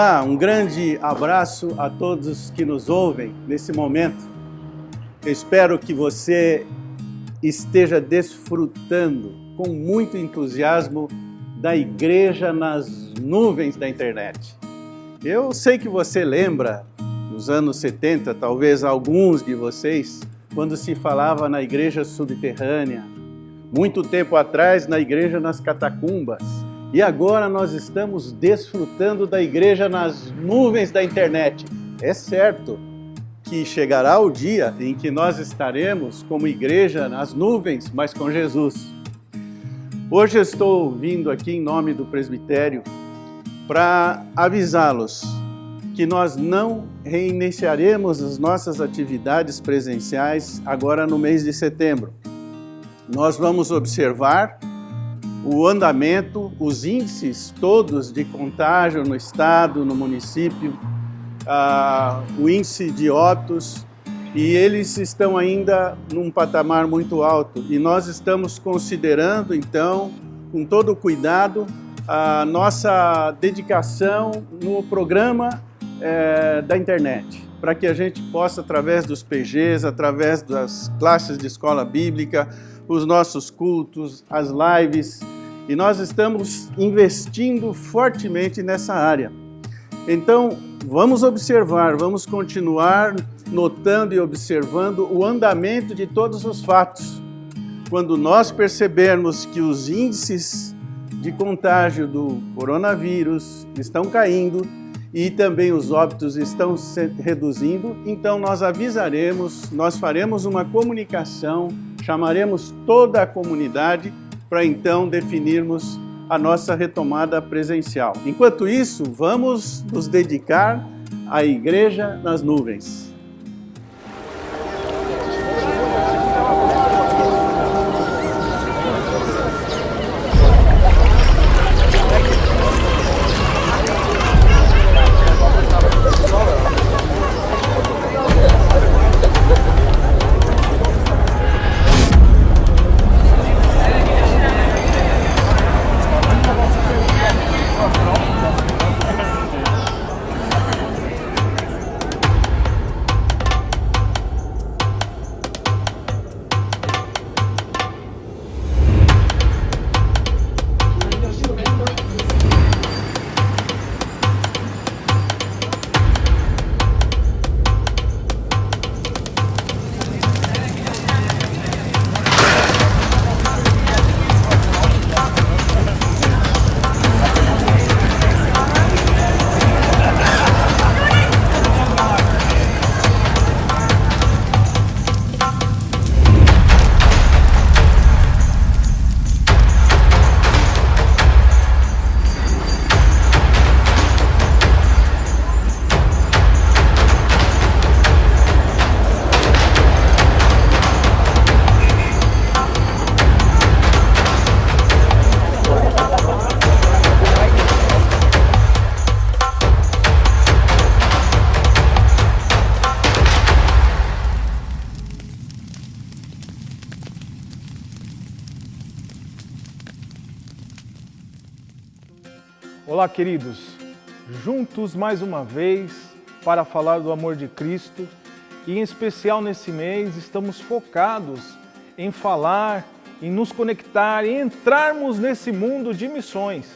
Olá, um grande abraço a todos que nos ouvem nesse momento. Eu espero que você esteja desfrutando com muito entusiasmo da igreja nas nuvens da internet. Eu sei que você lembra, nos anos 70, talvez alguns de vocês, quando se falava na igreja subterrânea, muito tempo atrás na igreja nas catacumbas, e agora nós estamos desfrutando da igreja nas nuvens da internet. É certo que chegará o dia em que nós estaremos como igreja nas nuvens, mas com Jesus. Hoje eu estou vindo aqui em nome do presbitério para avisá-los que nós não reiniciaremos as nossas atividades presenciais agora no mês de setembro. Nós vamos observar o andamento, os índices todos de contágio no estado, no município, o índice de óbitos, e eles estão ainda num patamar muito alto. E nós estamos considerando, então, com todo o cuidado, a nossa dedicação no programa da internet, para que a gente possa, através dos PGs, através das classes de escola bíblica, os nossos cultos, as lives, e nós estamos investindo fortemente nessa área. Então, vamos observar, vamos continuar notando e observando o andamento de todos os fatos. Quando nós percebermos que os índices de contágio do coronavírus estão caindo e também os óbitos estão se reduzindo, então nós avisaremos, nós faremos uma comunicação, chamaremos toda a comunidade para então definirmos a nossa retomada presencial. Enquanto isso, vamos nos dedicar à igreja nas nuvens. Olá, queridos, juntos mais uma vez para falar do amor de Cristo e, em especial nesse mês, estamos focados em falar, em nos conectar, em entrarmos nesse mundo de missões.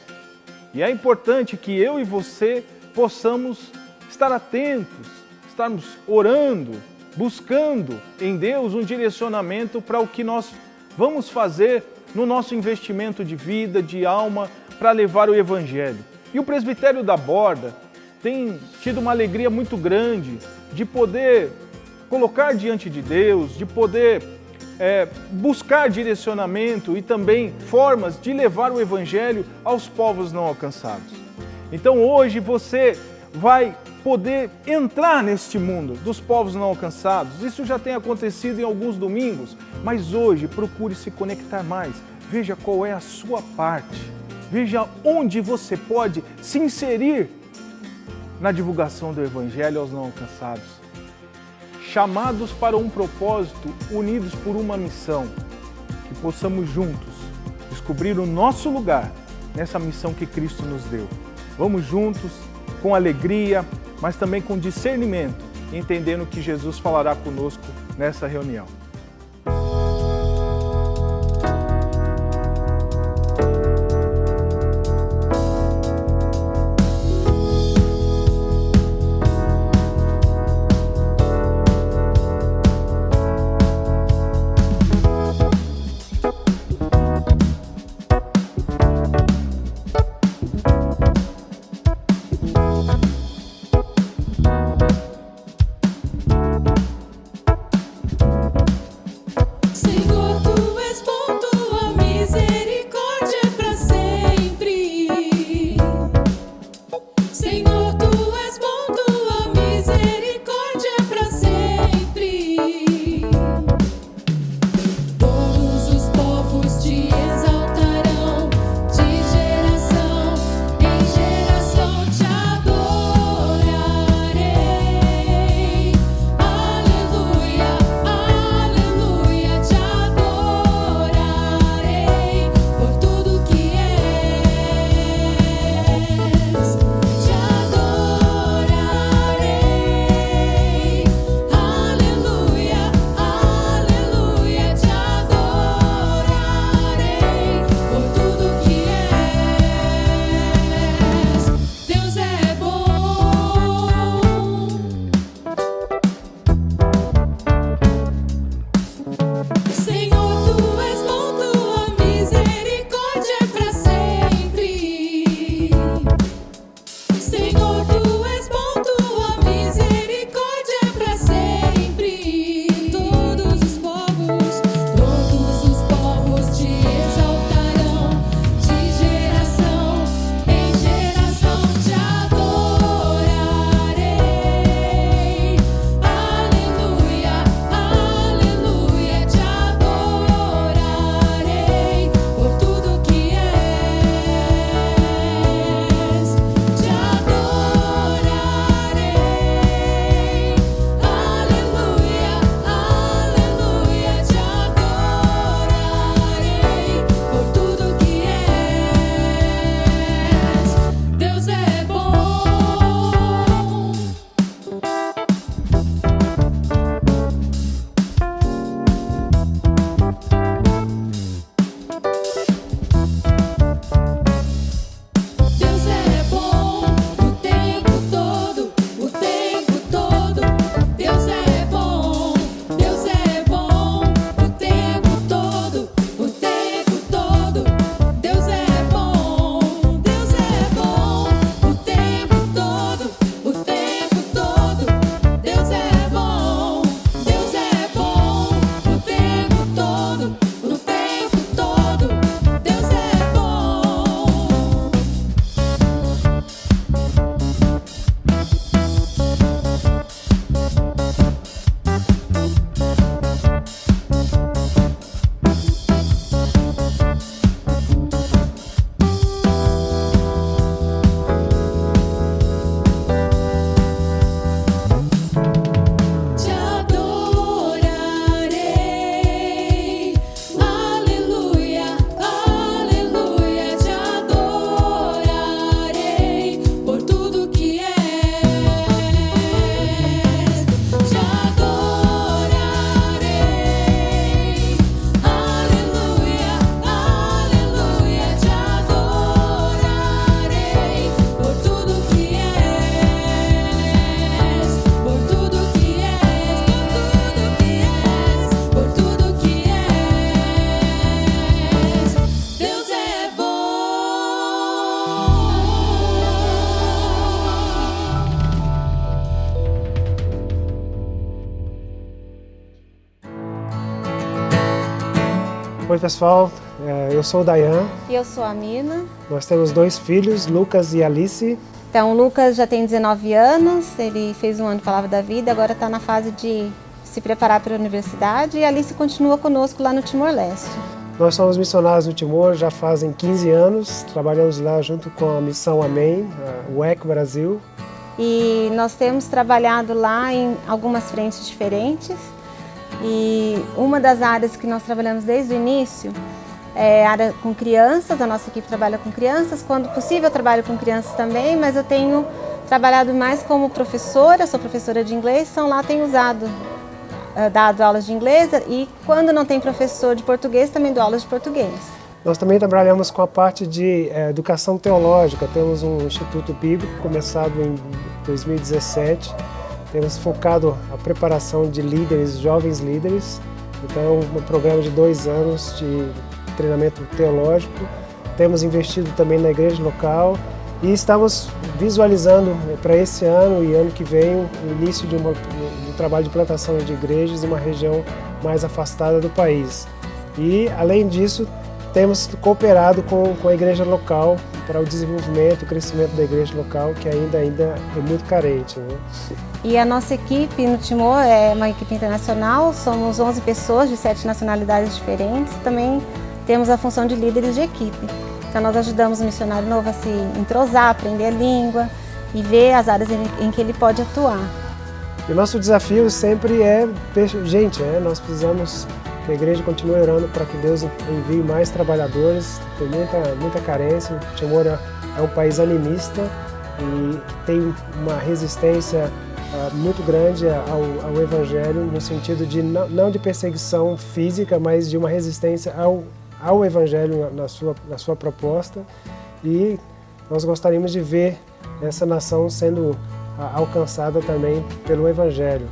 E é importante que eu e você possamos estar atentos, estarmos orando, buscando em Deus um direcionamento para o que nós vamos fazer no nosso investimento de vida, de alma, para levar o Evangelho. E o Presbitério da Borda tem tido uma alegria muito grande de poder colocar diante de Deus, de poder buscar direcionamento e também formas de levar o Evangelho aos povos não alcançados. Então hoje você vai poder entrar neste mundo dos povos não alcançados. Isso já tem acontecido em alguns domingos, mas hoje procure se conectar mais. Veja qual é a sua parte. Veja onde você pode se inserir na divulgação do Evangelho aos não alcançados. Chamados para um propósito, unidos por uma missão, que possamos juntos descobrir o nosso lugar nessa missão que Cristo nos deu. Vamos juntos com alegria, mas também com discernimento, entendendo que Jesus falará conosco nessa reunião. Oi pessoal, eu sou o Dayan. E eu sou a Mina. Nós temos 2 filhos, Lucas e Alice. Então o Lucas já tem 19 anos, ele fez um ano de Palavra da Vida, agora está na fase de se preparar para a universidade, e a Alice continua conosco lá no Timor-Leste. Nós somos missionários no Timor já fazem 15 anos, trabalhamos lá junto com a Missão Amém, o ECO Brasil. E nós temos trabalhado lá em algumas frentes diferentes, e uma das áreas que nós trabalhamos desde o início é a área com crianças. A nossa equipe trabalha com crianças, quando possível eu trabalho com crianças também, mas eu tenho trabalhado mais como professora, sou professora de inglês, então lá tenho dado aulas de inglês e quando não tem professor de português, também dou aulas de português. Nós também trabalhamos com a parte de educação teológica, temos um instituto bíblico começado em 2017, temos focado a preparação de líderes, jovens líderes, então um programa de 2 anos de treinamento teológico, temos investido também na igreja local e estamos visualizando para esse ano e ano que vem o início de um trabalho de plantação de igrejas em uma região mais afastada do país. E além disso, temos cooperado com a igreja local para o desenvolvimento e crescimento da igreja local, que ainda é muito carente, né? E a nossa equipe no Timor é uma equipe internacional, somos 11 pessoas de 7 nacionalidades diferentes, também temos a função de líderes de equipe. Então nós ajudamos o missionário novo a se entrosar, aprender a língua e ver as áreas em que ele pode atuar. E o nosso desafio sempre é, gente, nós precisamos que a igreja continue orando para que Deus envie mais trabalhadores, tem muita carência. O Timor é um país animista e tem uma resistência muito grande ao Evangelho, no sentido de não de perseguição física, mas de uma resistência ao Evangelho na sua proposta. E nós gostaríamos de ver essa nação sendo alcançada também pelo Evangelho.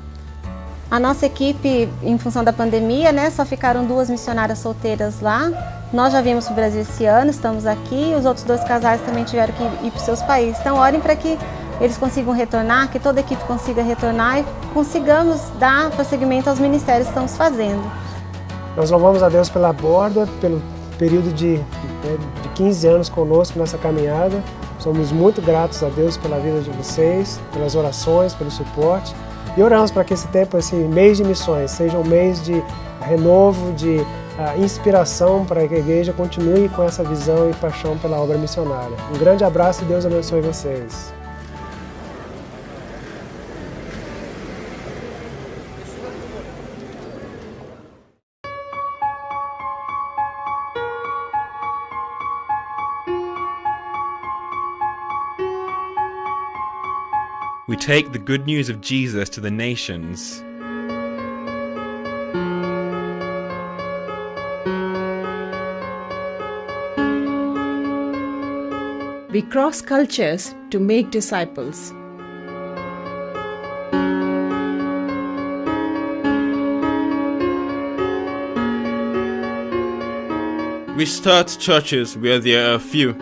A nossa equipe, em função da pandemia, só ficaram 2 missionárias solteiras lá. Nós já viemos para o Brasil esse ano, estamos aqui, os outros 2 casais também tiveram que ir para os seus países. Então, orem para que eles consigam retornar, que toda a equipe consiga retornar e consigamos dar prosseguimento aos ministérios que estamos fazendo. Nós louvamos a Deus pela Borda, pelo período de 15 anos conosco nessa caminhada. Somos muito gratos a Deus pela vida de vocês, pelas orações, pelo suporte. E oramos para que esse tempo, esse mês de missões, seja um mês de renovo, de inspiração para que a igreja continue com essa visão e paixão pela obra missionária. Um grande abraço e Deus abençoe vocês. We take the good news of Jesus to the nations. We cross cultures to make disciples. We start churches where there are few.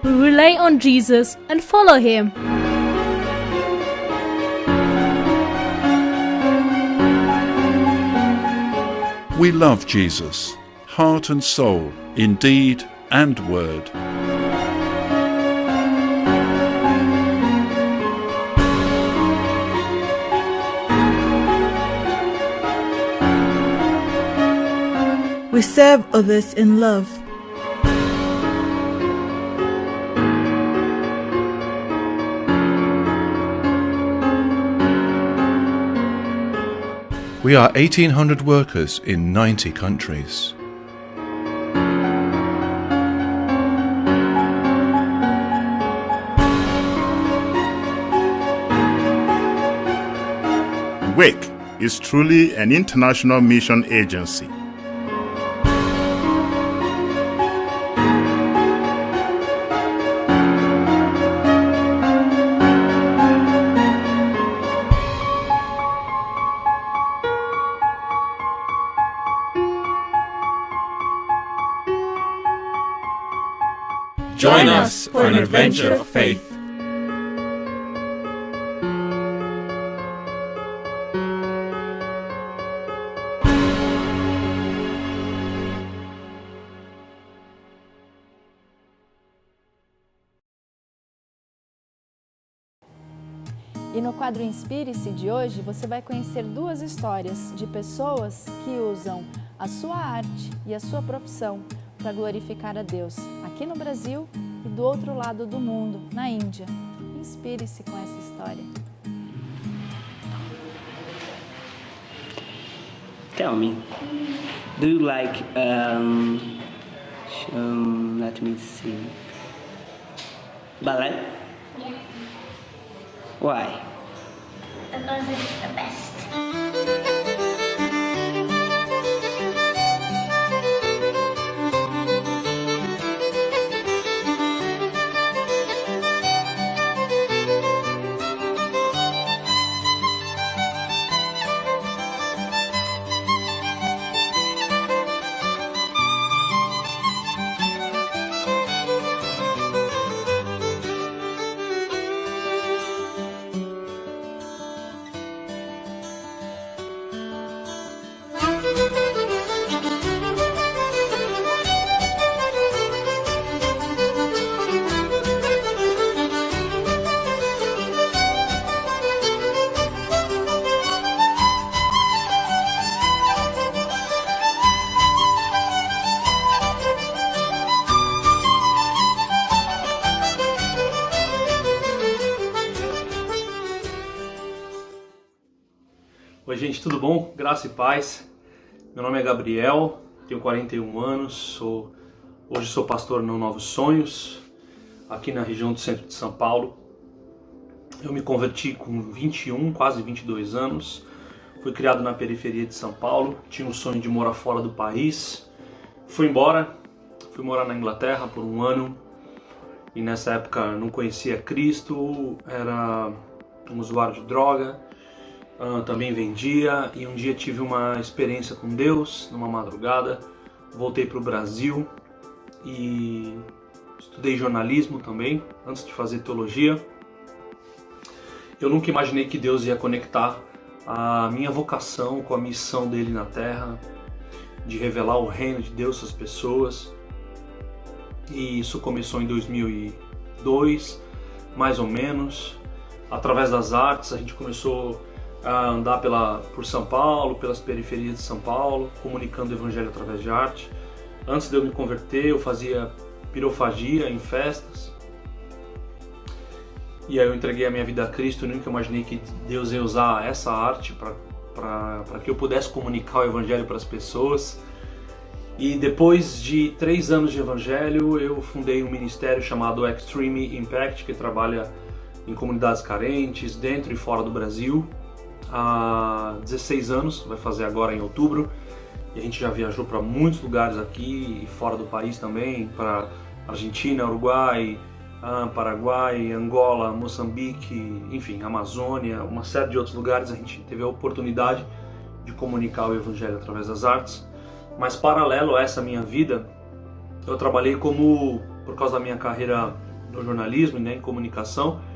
Rely on Jesus and follow Him. We love Jesus, heart and soul, in deed and word. We serve others in love. We are 1,800 workers in 90 countries. WAKE is truly an international mission agency. Join us for an adventure of faith. E no quadro Inspire-se de hoje, você vai conhecer 2 histórias de pessoas que usam a sua arte e a sua profissão para glorificar a Deus, aqui no Brasil e do outro lado do mundo, na Índia. Inspire-se com essa história. tell me, do you like, let me see, ballet? Yeah. Why? Because it's the best. Oi gente, tudo bom? Graça e paz. Meu nome é Gabriel, tenho 41 anos, hoje sou pastor no Novos Sonhos, aqui na região do centro de São Paulo. Eu me converti com 21, quase 22 anos, fui criado na periferia de São Paulo, tinha um sonho de morar fora do país, fui embora, fui morar na Inglaterra por um ano e nessa época não conhecia Cristo, era um usuário de droga. Também vendia e um dia tive uma experiência com Deus, numa madrugada, voltei para o Brasil e estudei jornalismo também, antes de fazer teologia. Eu nunca imaginei que Deus ia conectar a minha vocação com a missão dele na Terra, de revelar o reino de Deus às pessoas. E isso começou em 2002, mais ou menos. Através das artes a gente começou a andar por São Paulo, pelas periferias de São Paulo, comunicando o evangelho através de arte. Antes de eu me converter, eu fazia pirofagia em festas. E aí eu entreguei a minha vida a Cristo e nunca imaginei que Deus ia usar essa arte para que eu pudesse comunicar o evangelho para as pessoas. E depois de 3 anos de evangelho, eu fundei um ministério chamado Extreme Impact, que trabalha em comunidades carentes, dentro e fora do Brasil. Há 16 anos, vai fazer agora em outubro, e a gente já viajou para muitos lugares aqui e fora do país também, para Argentina, Uruguai, Paraguai, Angola, Moçambique, enfim, Amazônia, uma série de outros lugares. A gente teve a oportunidade de comunicar o evangelho através das artes, mas paralelo a essa minha vida, eu trabalhei por causa da minha carreira no jornalismo, né, em comunicação.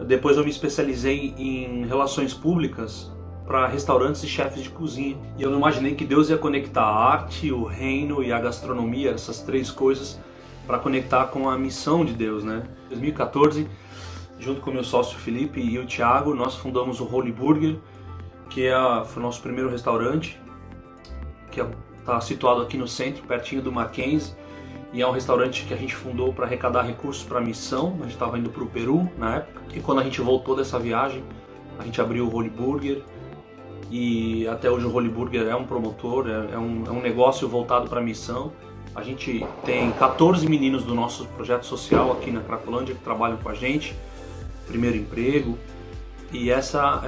Depois eu me especializei em relações públicas para restaurantes e chefes de cozinha. E eu não imaginei que Deus ia conectar a arte, o reino e a gastronomia, essas 3 coisas, para conectar com a missão de Deus, né? Em 2014, junto com meu sócio Felipe e o Thiago, nós fundamos o Holy Burger, que foi o nosso primeiro restaurante, que está situado aqui no centro, pertinho do Mackenzie. E é um restaurante que a gente fundou para arrecadar recursos para a missão. A gente estava indo para o Peru na época. E quando a gente voltou dessa viagem, a gente abriu o Holy Burger. E até hoje o Holy Burger é um promotor, é um negócio voltado para a missão. A gente tem 14 meninos do nosso projeto social aqui na Cracolândia que trabalham com a gente. Primeiro emprego. E essa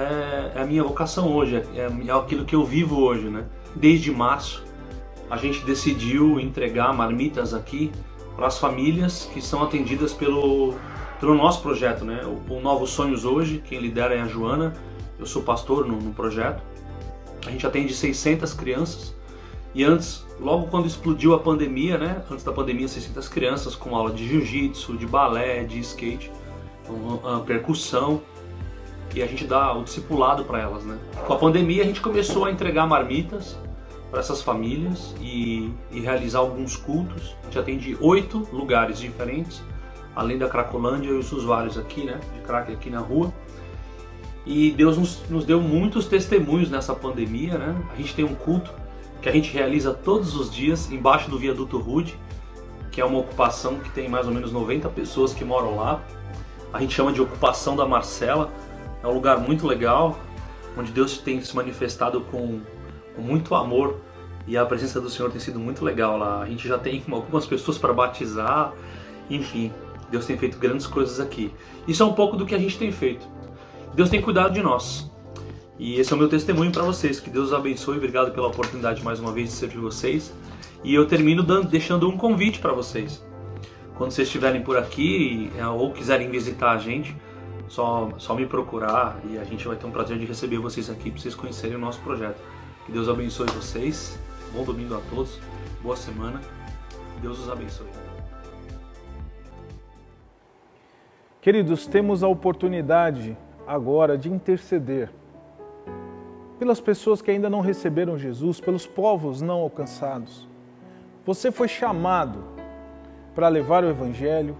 é a minha vocação hoje, é aquilo que eu vivo hoje, né? Desde março, a gente decidiu entregar marmitas aqui para as famílias que são atendidas pelo nosso projeto, né? O Novos Sonhos hoje, quem lidera é a Joana, eu sou pastor no projeto. A gente atende 600 crianças e antes, logo quando explodiu a pandemia, né? Antes da pandemia, 600 crianças com aula de jiu-jitsu, de balé, de skate, percussão, e a gente dá o discipulado para elas, né? Com a pandemia a gente começou a entregar marmitas para essas famílias e realizar alguns cultos. A gente atende 8 lugares diferentes, além da Cracolândia e os usuários aqui, né, de crack aqui na rua. E Deus nos deu muitos testemunhos nessa pandemia, né? A gente tem um culto que a gente realiza todos os dias embaixo do Viaduto Rude, que é uma ocupação que tem mais ou menos 90 pessoas que moram lá. A gente chama de Ocupação da Marcela. É um lugar muito legal, onde Deus tem se manifestado com com muito amor, e a presença do Senhor tem sido muito legal lá. A gente já tem algumas pessoas para batizar, enfim, Deus tem feito grandes coisas aqui. Isso é um pouco do que a gente tem feito. Deus tem cuidado de nós. E esse é o meu testemunho para vocês. Que Deus os abençoe. Obrigado pela oportunidade mais uma vez de servir vocês. E eu termino deixando um convite para vocês. Quando vocês estiverem por aqui ou quiserem visitar a gente, só me procurar e a gente vai ter um prazer de receber vocês aqui para vocês conhecerem o nosso projeto. Que Deus abençoe vocês. Bom domingo a todos. Boa semana. Deus os abençoe. Queridos, temos a oportunidade agora de interceder pelas pessoas que ainda não receberam Jesus, pelos povos não alcançados. Você foi chamado para levar o Evangelho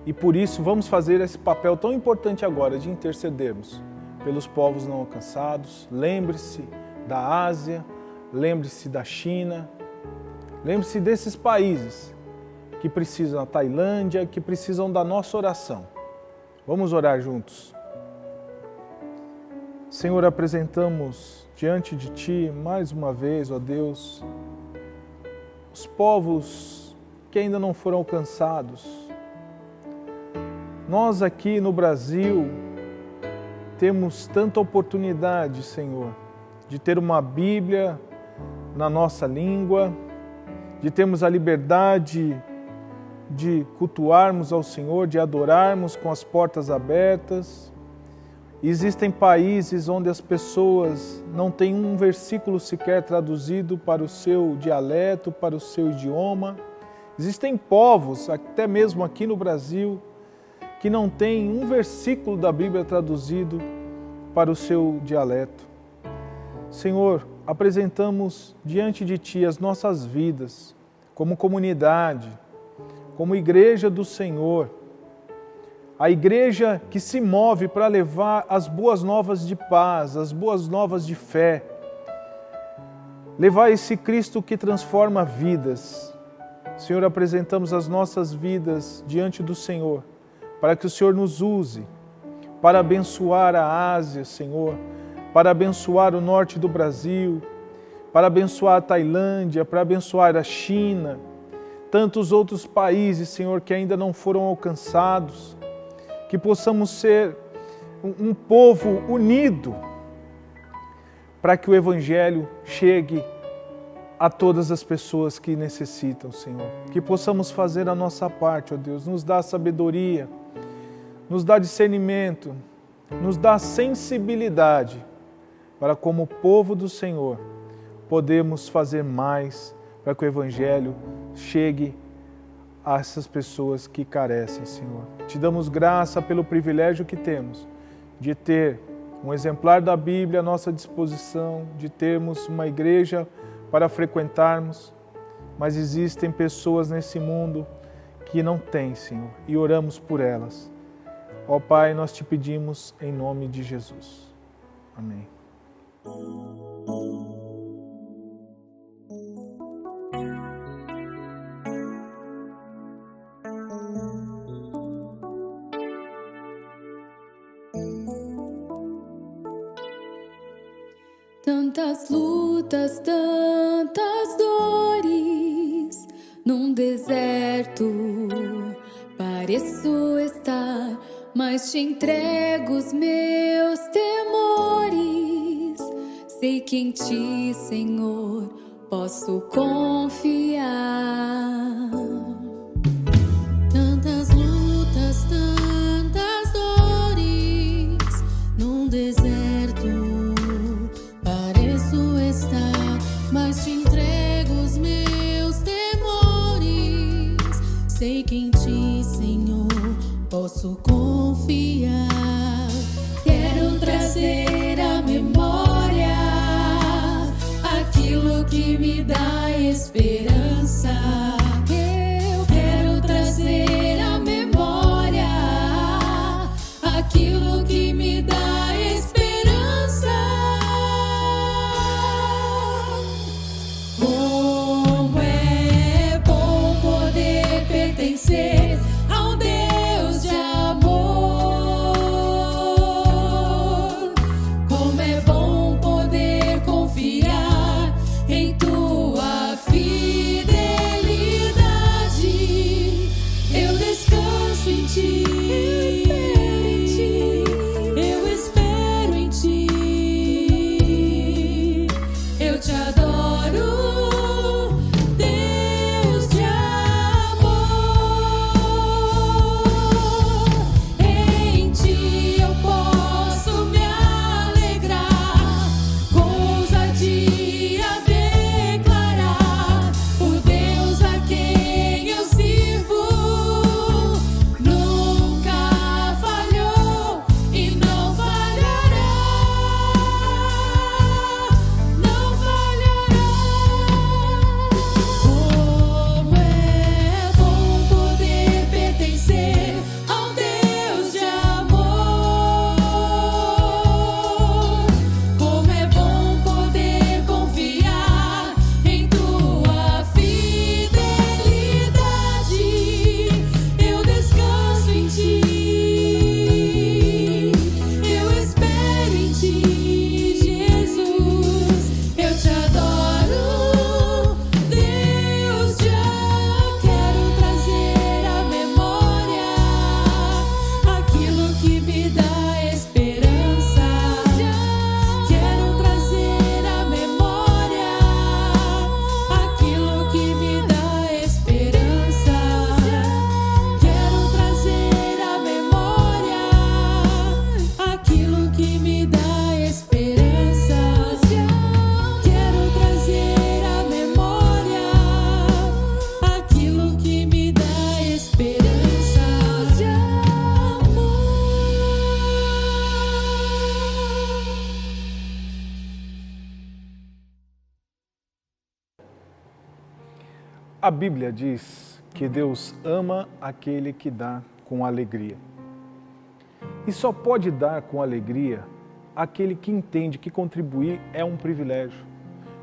e por isso vamos fazer esse papel tão importante agora de intercedermos pelos povos não alcançados. Lembre-se da Ásia, lembre-se da China, lembre-se desses países que precisam, da Tailândia, que precisam da nossa oração. Vamos orar juntos. Senhor, apresentamos diante de Ti mais uma vez, ó Deus, os povos que ainda não foram alcançados. Nós aqui no Brasil temos tanta oportunidade, Senhor, de ter uma Bíblia na nossa língua, de termos a liberdade de cultuarmos ao Senhor, de adorarmos com as portas abertas. Existem países onde as pessoas não têm um versículo sequer traduzido para o seu dialeto, para o seu idioma. Existem povos, até mesmo aqui no Brasil, que não têm um versículo da Bíblia traduzido para o seu dialeto. Senhor, apresentamos diante de Ti as nossas vidas, como comunidade, como igreja do Senhor, a igreja que se move para levar as boas novas de paz, as boas novas de fé, levar esse Cristo que transforma vidas. Senhor, apresentamos as nossas vidas diante do Senhor, para que o Senhor nos use para abençoar a Ásia, Senhor, para abençoar o norte do Brasil, para abençoar a Tailândia, para abençoar a China, tantos outros países, Senhor, que ainda não foram alcançados, que possamos ser um povo unido para que o Evangelho chegue a todas as pessoas que necessitam, Senhor. Que possamos fazer a nossa parte, ó Deus, nos dá sabedoria, nos dá discernimento, nos dá sensibilidade para, como povo do Senhor, podemos fazer mais para que o Evangelho chegue a essas pessoas que carecem, Senhor. Te damos graça pelo privilégio que temos de ter um exemplar da Bíblia à nossa disposição, de termos uma igreja para frequentarmos, mas existem pessoas nesse mundo que não têm, Senhor, e oramos por elas. Ó Pai, nós te pedimos em nome de Jesus. Amém. Tantas lutas, tantas dores, num deserto pareço estar, mas te entrego os meus temores. Sei que em ti, Senhor, posso confiar. Tantas lutas, tantas dores, num deserto mas te entrego os meus temores. Sei que em ti, Senhor, posso confiar. Quero trazer à memória aquilo que me dá esperança. Eu quero trazer à memória aquilo que me dá esperança. Ao Deus de amor, como é bom poder confiar. A Bíblia diz que Deus ama aquele que dá com alegria. E só pode dar com alegria aquele que entende que contribuir é um privilégio.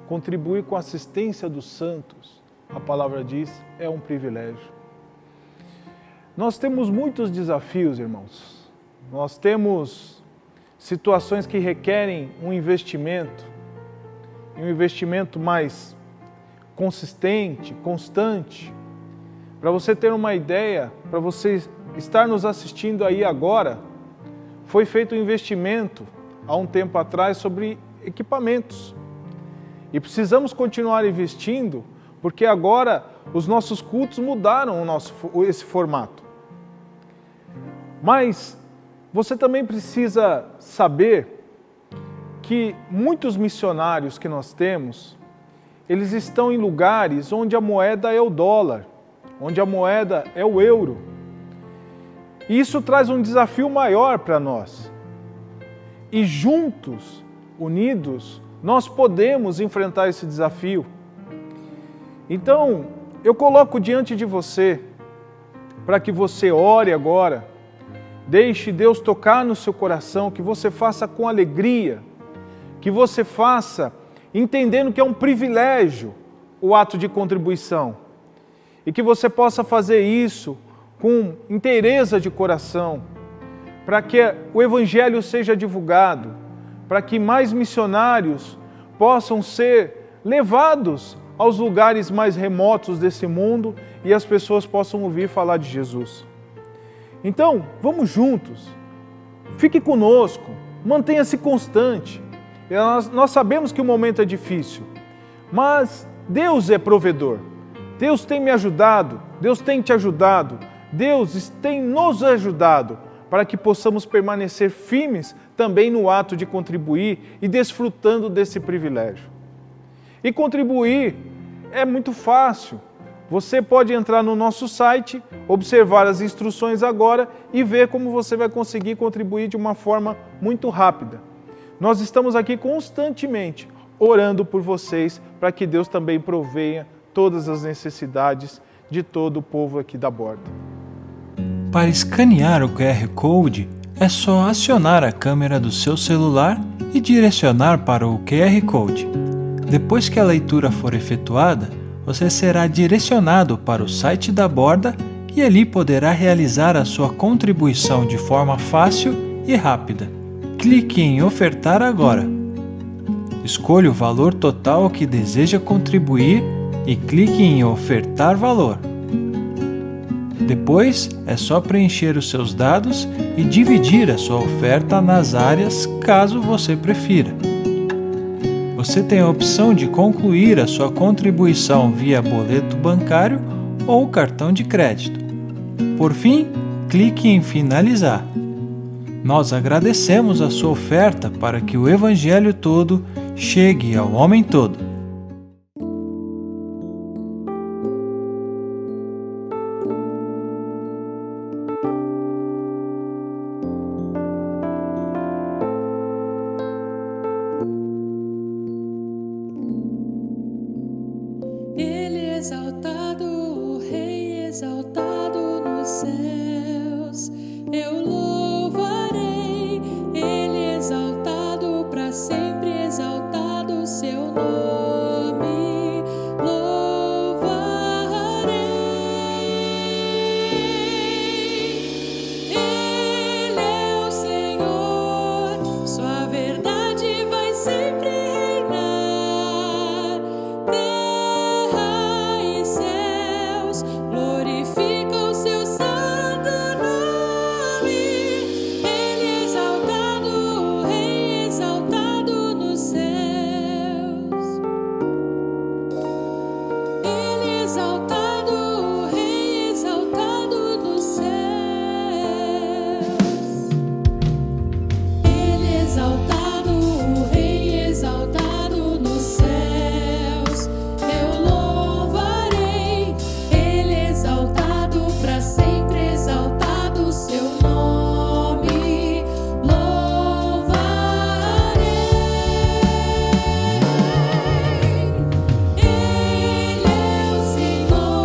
Contribuir com a assistência dos santos, a palavra diz, é um privilégio. Nós temos muitos desafios, irmãos. Nós temos situações que requerem um investimento mais consistente, constante. Para você ter uma ideia, para você estar nos assistindo aí agora, foi feito um investimento há um tempo atrás sobre equipamentos. E precisamos continuar investindo, porque agora os nossos cultos mudaram esse formato. Mas você também precisa saber que muitos missionários que nós temos, eles estão em lugares onde a moeda é o dólar, onde a moeda é o euro. E isso traz um desafio maior para nós. E juntos, unidos, nós podemos enfrentar esse desafio. Então, eu coloco diante de você, para que você ore agora, deixe Deus tocar no seu coração, que você faça com alegria, que você faça entendendo que é um privilégio o ato de contribuição, e que você possa fazer isso com inteireza de coração, para que o Evangelho seja divulgado, para que mais missionários possam ser levados aos lugares mais remotos desse mundo e as pessoas possam ouvir falar de Jesus. Então, vamos juntos, fique conosco, mantenha-se constante. Nós sabemos que o momento é difícil, mas Deus é provedor. Deus tem me ajudado, Deus tem te ajudado, Deus tem nos ajudado para que possamos permanecer firmes também no ato de contribuir e desfrutando desse privilégio. E contribuir é muito fácil. Você pode entrar no nosso site, observar as instruções agora e ver como você vai conseguir contribuir de uma forma muito rápida. Nós estamos aqui constantemente orando por vocês para que Deus também provenha todas as necessidades de todo o povo aqui da Borda. Para escanear o QR Code, é só acionar a câmera do seu celular e direcionar para o QR Code. Depois que a leitura for efetuada, você será direcionado para o site da Borda e ali poderá realizar a sua contribuição de forma fácil e rápida. Clique em Ofertar agora. Escolha o valor total que deseja contribuir e clique em Ofertar valor. Depois, é só preencher os seus dados e dividir a sua oferta nas áreas, caso você prefira. Você tem a opção de concluir a sua contribuição via boleto bancário ou cartão de crédito. Por fim, clique em Finalizar. Nós agradecemos a sua oferta para que o Evangelho todo chegue ao homem todo. Exaltado, o Rei exaltado nos céus, eu louvarei, Ele exaltado para sempre, exaltado o seu nome, louvarei. Ele é o Senhor, sua verdade vai sempre reinar. Glorifica o seu santo nome. Ele exaltado, o Rei exaltado nos céus. Ele exaltado, o Rei exaltado nos céus. Ele exaltado, o Rei exaltado nos céus. Eu louvarei. Exaltado para sempre, exaltado o seu nome, louvarei. Ele é o Senhor.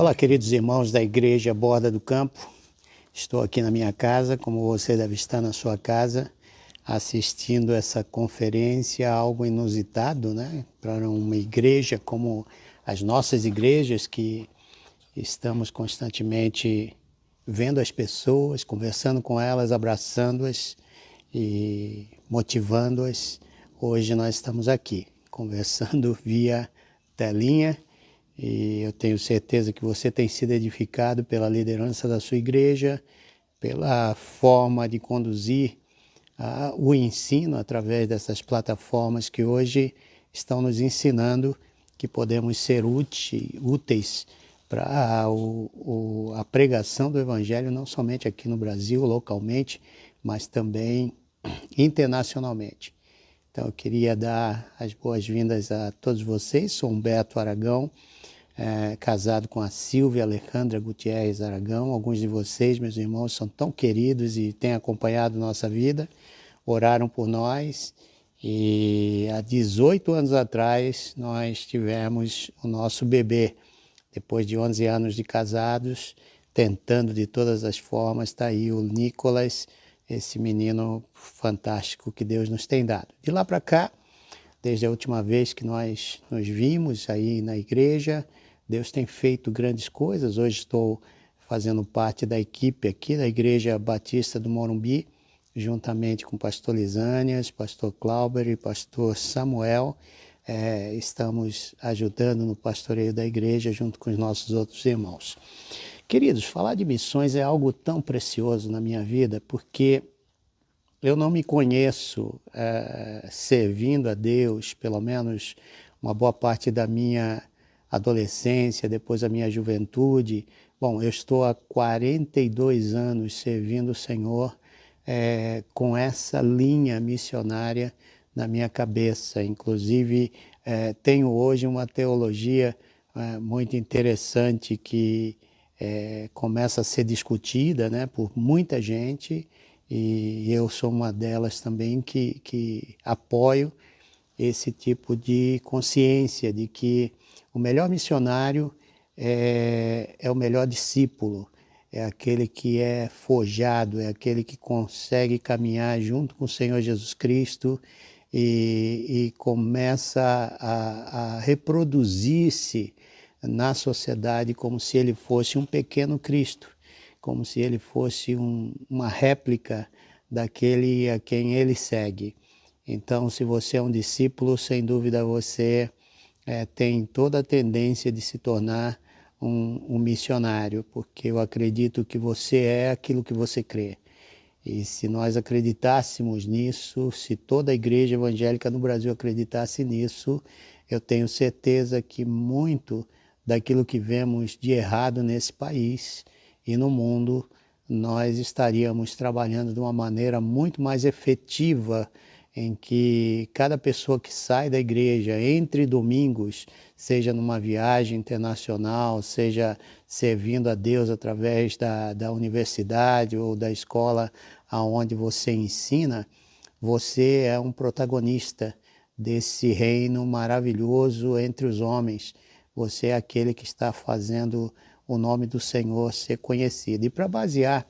Olá, queridos irmãos da Igreja Borda do Campo. Estou aqui na minha casa, como você deve estar na sua casa, assistindo essa conferência, algo inusitado, né? Para uma igreja como as nossas igrejas, que estamos constantemente vendo as pessoas, conversando com elas, abraçando-as e motivando-as. Hoje nós estamos aqui, conversando via telinha, e eu tenho certeza que você tem sido edificado pela liderança da sua igreja, pela forma de conduzir o ensino através dessas plataformas que hoje estão nos ensinando que podemos ser úteis para a pregação do Evangelho, não somente aqui no Brasil, localmente, mas também internacionalmente. Então eu queria dar as boas-vindas a todos vocês. Sou Humberto Aragão, casado com a Silvia Alejandra Gutierrez Aragão. Alguns de vocês, meus irmãos, são tão queridos e têm acompanhado nossa vida, oraram por nós, e há 18 anos atrás nós tivemos o nosso bebê. Depois de 11 anos de casados, tentando de todas as formas, está aí o Nicolas, esse menino fantástico que Deus nos tem dado. De lá para cá, desde a última vez que nós nos vimos aí na igreja, Deus tem feito grandes coisas. Hoje estou fazendo parte da equipe aqui da Igreja Batista do Morumbi, juntamente com o pastor Lisânias, pastor Clauber e pastor Samuel. Estamos ajudando no pastoreio da igreja junto com os nossos outros irmãos. Queridos, falar de missões é algo tão precioso na minha vida, porque eu não me conheço servindo a Deus, pelo menos uma boa parte da minha adolescência, depois da minha juventude. Bom, eu estou há 42 anos servindo o Senhor com essa linha missionária na minha cabeça. Inclusive, tenho hoje uma teologia muito interessante que começa a ser discutida, né, por muita gente, e eu sou uma delas também que apoio esse tipo de consciência de que o melhor missionário é o melhor discípulo, é aquele que é forjado, é aquele que consegue caminhar junto com o Senhor Jesus Cristo e começa a reproduzir-se na sociedade como se ele fosse um pequeno Cristo, como se ele fosse uma réplica daquele a quem ele segue. Então, se você é um discípulo, sem dúvida você tem toda a tendência de se tornar um missionário, porque eu acredito que você é aquilo que você crê. E se nós acreditássemos nisso, se toda a igreja evangélica no Brasil acreditasse nisso, eu tenho certeza que muito daquilo que vemos de errado nesse país e no mundo, nós estaríamos trabalhando de uma maneira muito mais efetiva, em que cada pessoa que sai da igreja entre domingos, seja numa viagem internacional, seja servindo a Deus através da universidade ou da escola aonde você ensina, você é um protagonista desse reino maravilhoso entre os homens. Você é aquele que está fazendo o nome do Senhor ser conhecido. E para basear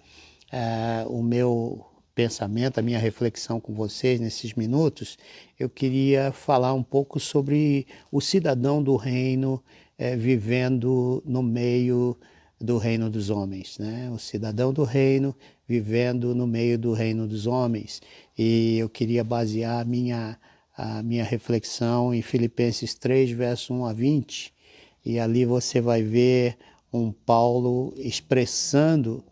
o meu pensamento, a minha reflexão com vocês nesses minutos, eu queria falar um pouco sobre o cidadão do reino vivendo no meio do reino dos homens, né? O cidadão do reino vivendo no meio do reino dos homens. E eu queria basear a minha reflexão em Filipenses 3, verso 1 a 20, e ali você vai ver um Paulo expressando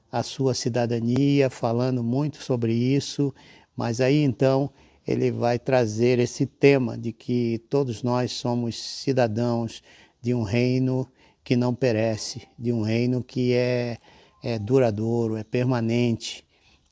a sua cidadania, falando muito sobre isso, mas aí então ele vai trazer esse tema de que todos nós somos cidadãos de um reino que não perece, de um reino que é duradouro, é permanente,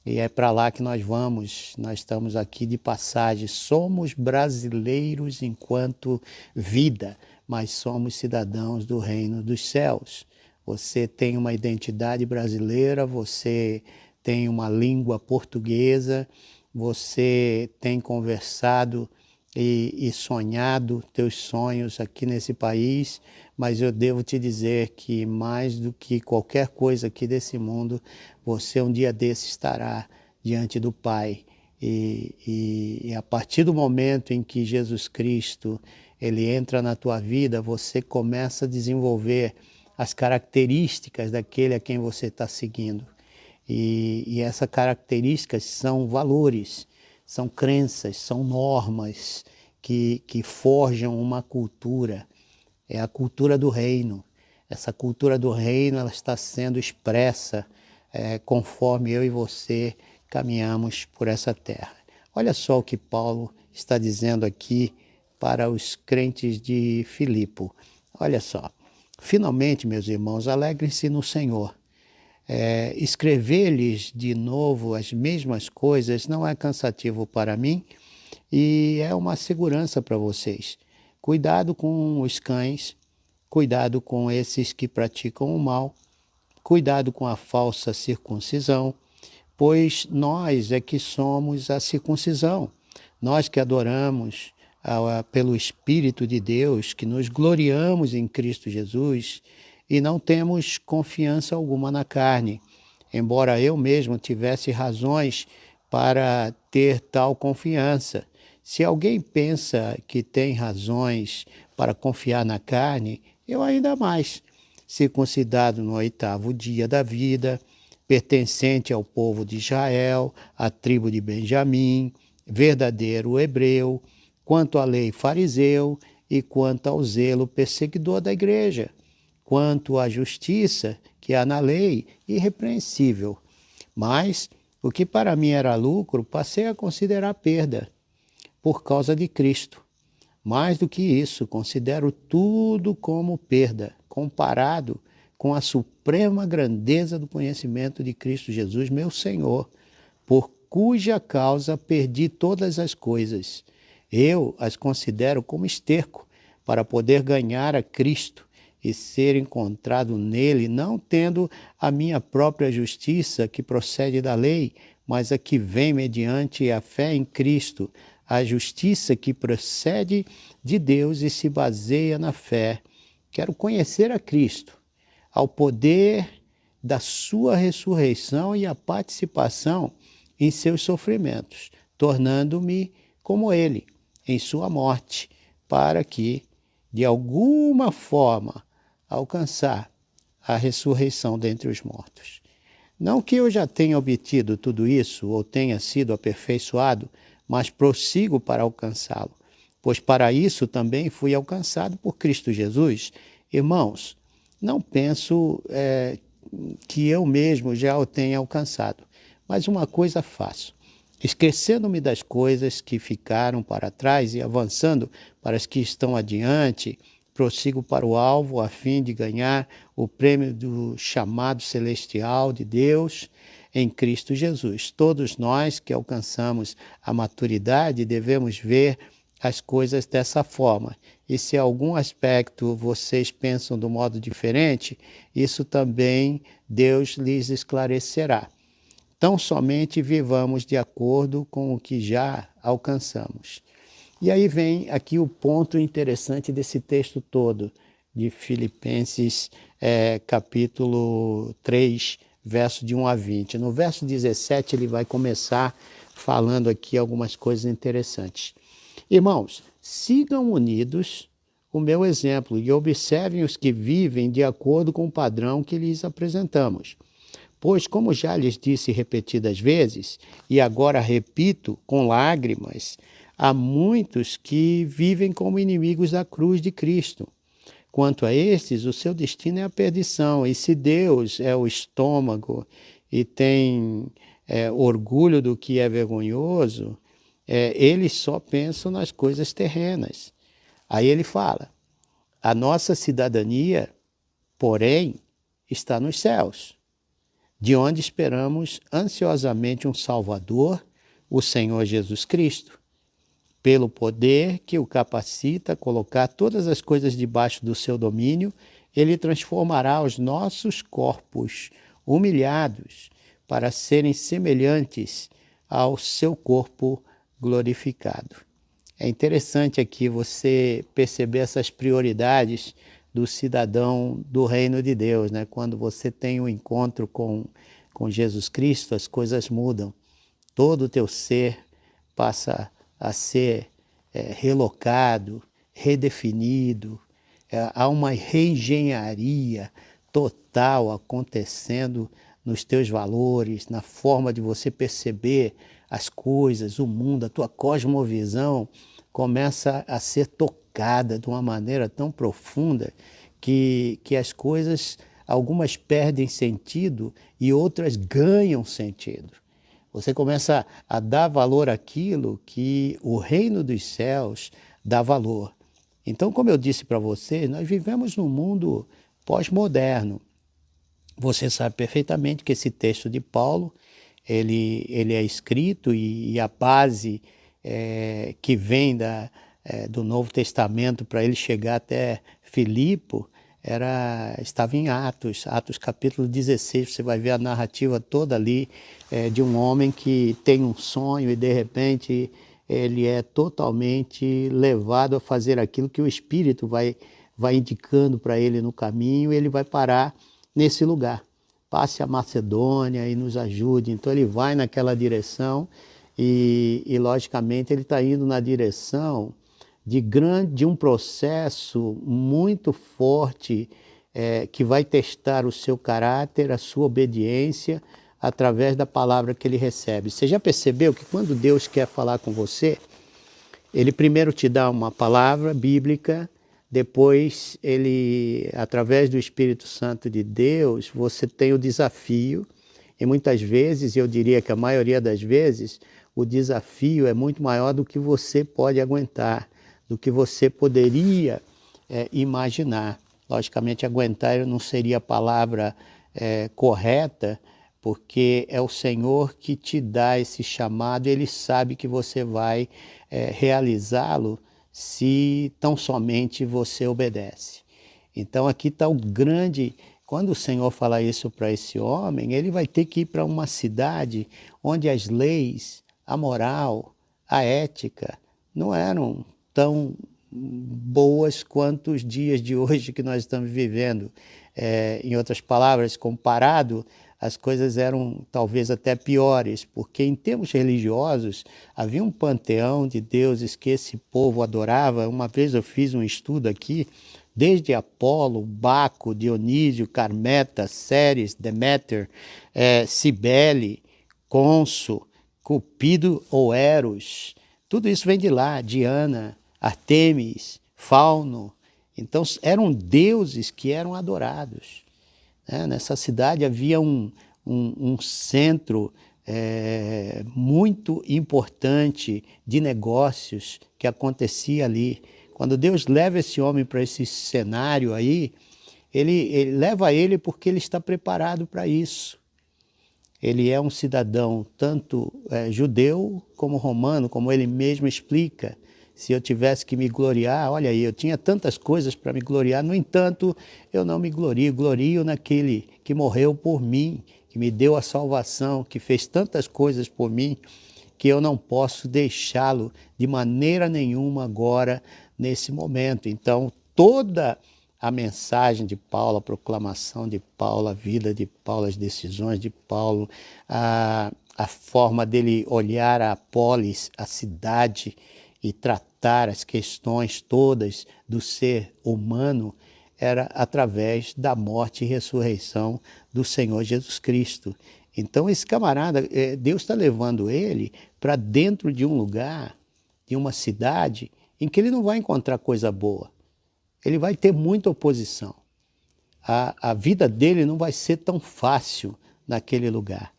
e é para lá que nós vamos. Nós estamos aqui de passagem, somos brasileiros enquanto vida, mas somos cidadãos do reino dos céus. Você tem uma identidade brasileira, você tem uma língua portuguesa, você tem conversado e sonhado teus sonhos aqui nesse país, mas eu devo te dizer que mais do que qualquer coisa aqui desse mundo, você um dia desse estará diante do Pai. E a partir do momento em que Jesus Cristo ele entra na tua vida, você começa a desenvolver as características daquele a quem você está seguindo. E essas características são valores, são crenças, são normas que forjam uma cultura. É a cultura do reino. Essa cultura do reino ela está sendo expressa conforme eu e você caminhamos por essa terra. Olha só o que Paulo está dizendo aqui para os crentes de Filipe. Olha só. Finalmente, meus irmãos, alegrem-se no Senhor. Escrever-lhes de novo as mesmas coisas não é cansativo para mim e é uma segurança para vocês. Cuidado com os cães, cuidado com esses que praticam o mal, cuidado com a falsa circuncisão, pois nós é que somos a circuncisão, nós que adoramos pelo Espírito de Deus, que nos gloriamos em Cristo Jesus e não temos confiança alguma na carne, embora eu mesmo tivesse razões para ter tal confiança. Se alguém pensa que tem razões para confiar na carne, eu ainda mais. Circuncidado no 8º dia da vida, pertencente ao povo de Israel, à tribo de Benjamim, verdadeiro hebreu, quanto à lei fariseu e quanto ao zelo perseguidor da igreja, quanto à justiça que há na lei, irrepreensível. Mas o que para mim era lucro, passei a considerar perda, por causa de Cristo. Mais do que isso, considero tudo como perda, comparado com a suprema grandeza do conhecimento de Cristo Jesus, meu Senhor, por cuja causa perdi todas as coisas. Eu as considero como esterco para poder ganhar a Cristo e ser encontrado nele, não tendo a minha própria justiça que procede da lei, mas a que vem mediante a fé em Cristo, a justiça que procede de Deus e se baseia na fé. Quero conhecer a Cristo, ao poder da sua ressurreição e a participação em seus sofrimentos, tornando-me como ele em sua morte, para que, de alguma forma, alcançar a ressurreição dentre os mortos. Não que eu já tenha obtido tudo isso ou tenha sido aperfeiçoado, mas prossigo para alcançá-lo, pois para isso também fui alcançado por Cristo Jesus. Irmãos, não penso que eu mesmo já o tenha alcançado, mas uma coisa faço, esquecendo-me das coisas que ficaram para trás e avançando para as que estão adiante, prossigo para o alvo a fim de ganhar o prêmio do chamado celestial de Deus em Cristo Jesus. Todos nós que alcançamos a maturidade devemos ver as coisas dessa forma. E se algum aspecto vocês pensam do modo diferente, isso também Deus lhes esclarecerá. Tão somente vivamos de acordo com o que já alcançamos. E aí vem aqui o ponto interessante desse texto todo, de Filipenses capítulo 3, verso de 1 a 20. No verso 17 ele vai começar falando aqui algumas coisas interessantes. Irmãos, sigam unidos o meu exemplo e observem os que vivem de acordo com o padrão que lhes apresentamos. Pois, como já lhes disse repetidas vezes, e agora repito com lágrimas, há muitos que vivem como inimigos da cruz de Cristo. Quanto a estes, o seu destino é a perdição, e se Deus é o estômago e tem orgulho do que é vergonhoso, eles só pensam nas coisas terrenas. Aí ele fala, a nossa cidadania, porém, está nos céus, de onde esperamos ansiosamente um Salvador, o Senhor Jesus Cristo, pelo poder que o capacita a colocar todas as coisas debaixo do seu domínio, ele transformará os nossos corpos humilhados para serem semelhantes ao seu corpo glorificado. É interessante aqui você perceber essas prioridades do cidadão do reino de Deus, né? Quando você tem um encontro com Jesus Cristo, as coisas mudam. Todo o teu ser passa a ser relocado, redefinido. Há uma reengenharia total acontecendo nos teus valores, na forma de você perceber as coisas, o mundo, a tua cosmovisão começa a ser tocada de uma maneira tão profunda que as coisas, algumas perdem sentido e outras ganham sentido. Você começa a dar valor àquilo que o reino dos céus dá valor. Então, como eu disse para vocês, nós vivemos num mundo pós-moderno. Você sabe perfeitamente que esse texto de Paulo, ele é escrito e a base que vem do Novo Testamento para ele chegar até Filipe estava em Atos capítulo 16. Você vai ver a narrativa toda ali de um homem que tem um sonho e de repente ele é totalmente levado a fazer aquilo que o Espírito vai indicando para ele no caminho, e ele vai parar nesse lugar. Passe a Macedônia e nos ajude. Então ele vai naquela direção e logicamente ele está indo na direção de um processo muito forte que vai testar o seu caráter, a sua obediência, através da palavra que ele recebe. Você já percebeu que quando Deus quer falar com você, ele primeiro te dá uma palavra bíblica, depois ele, através do Espírito Santo de Deus, você tem o desafio, e muitas vezes, eu diria que a maioria das vezes, o desafio é muito maior do que você pode aguentar, do que você poderia imaginar. Logicamente, aguentar não seria a palavra correta, porque é o Senhor que te dá esse chamado, Ele sabe que você vai realizá-lo se tão somente você obedece. Então aqui está o grande... Quando o Senhor fala isso para esse homem, ele vai ter que ir para uma cidade onde as leis, a moral, a ética não eram tão boas quanto os dias de hoje que nós estamos vivendo. Em outras palavras, comparado, as coisas eram talvez até piores, porque em termos religiosos havia um panteão de deuses que esse povo adorava. Uma vez eu fiz um estudo aqui, desde Apolo, Baco, Dionísio, Carmeta, Ceres, Deméter, Cibele, Conso, Cupido ou Eros. Tudo isso vem de lá, Diana, Artemis, Fauno. Então eram deuses que eram adorados. Nessa cidade havia um centro muito importante de negócios que acontecia ali. Quando Deus leva esse homem para esse cenário aí, ele leva ele porque ele está preparado para isso. Ele é um cidadão tanto judeu como romano, como ele mesmo explica. Se eu tivesse que me gloriar, olha aí, eu tinha tantas coisas para me gloriar, no entanto, eu não me glorio naquele que morreu por mim, que me deu a salvação, que fez tantas coisas por mim, que eu não posso deixá-lo de maneira nenhuma agora, nesse momento. Então, toda a mensagem de Paulo, a proclamação de Paulo, a vida de Paulo, as decisões de Paulo, a forma dele olhar a polis, a cidade, e tratar as questões todas do ser humano, era através da morte e ressurreição do Senhor Jesus Cristo. Então esse camarada, Deus está levando ele para dentro de um lugar, de uma cidade, em que ele não vai encontrar coisa boa. Ele vai ter muita oposição. A vida dele não vai ser tão fácil naquele lugar.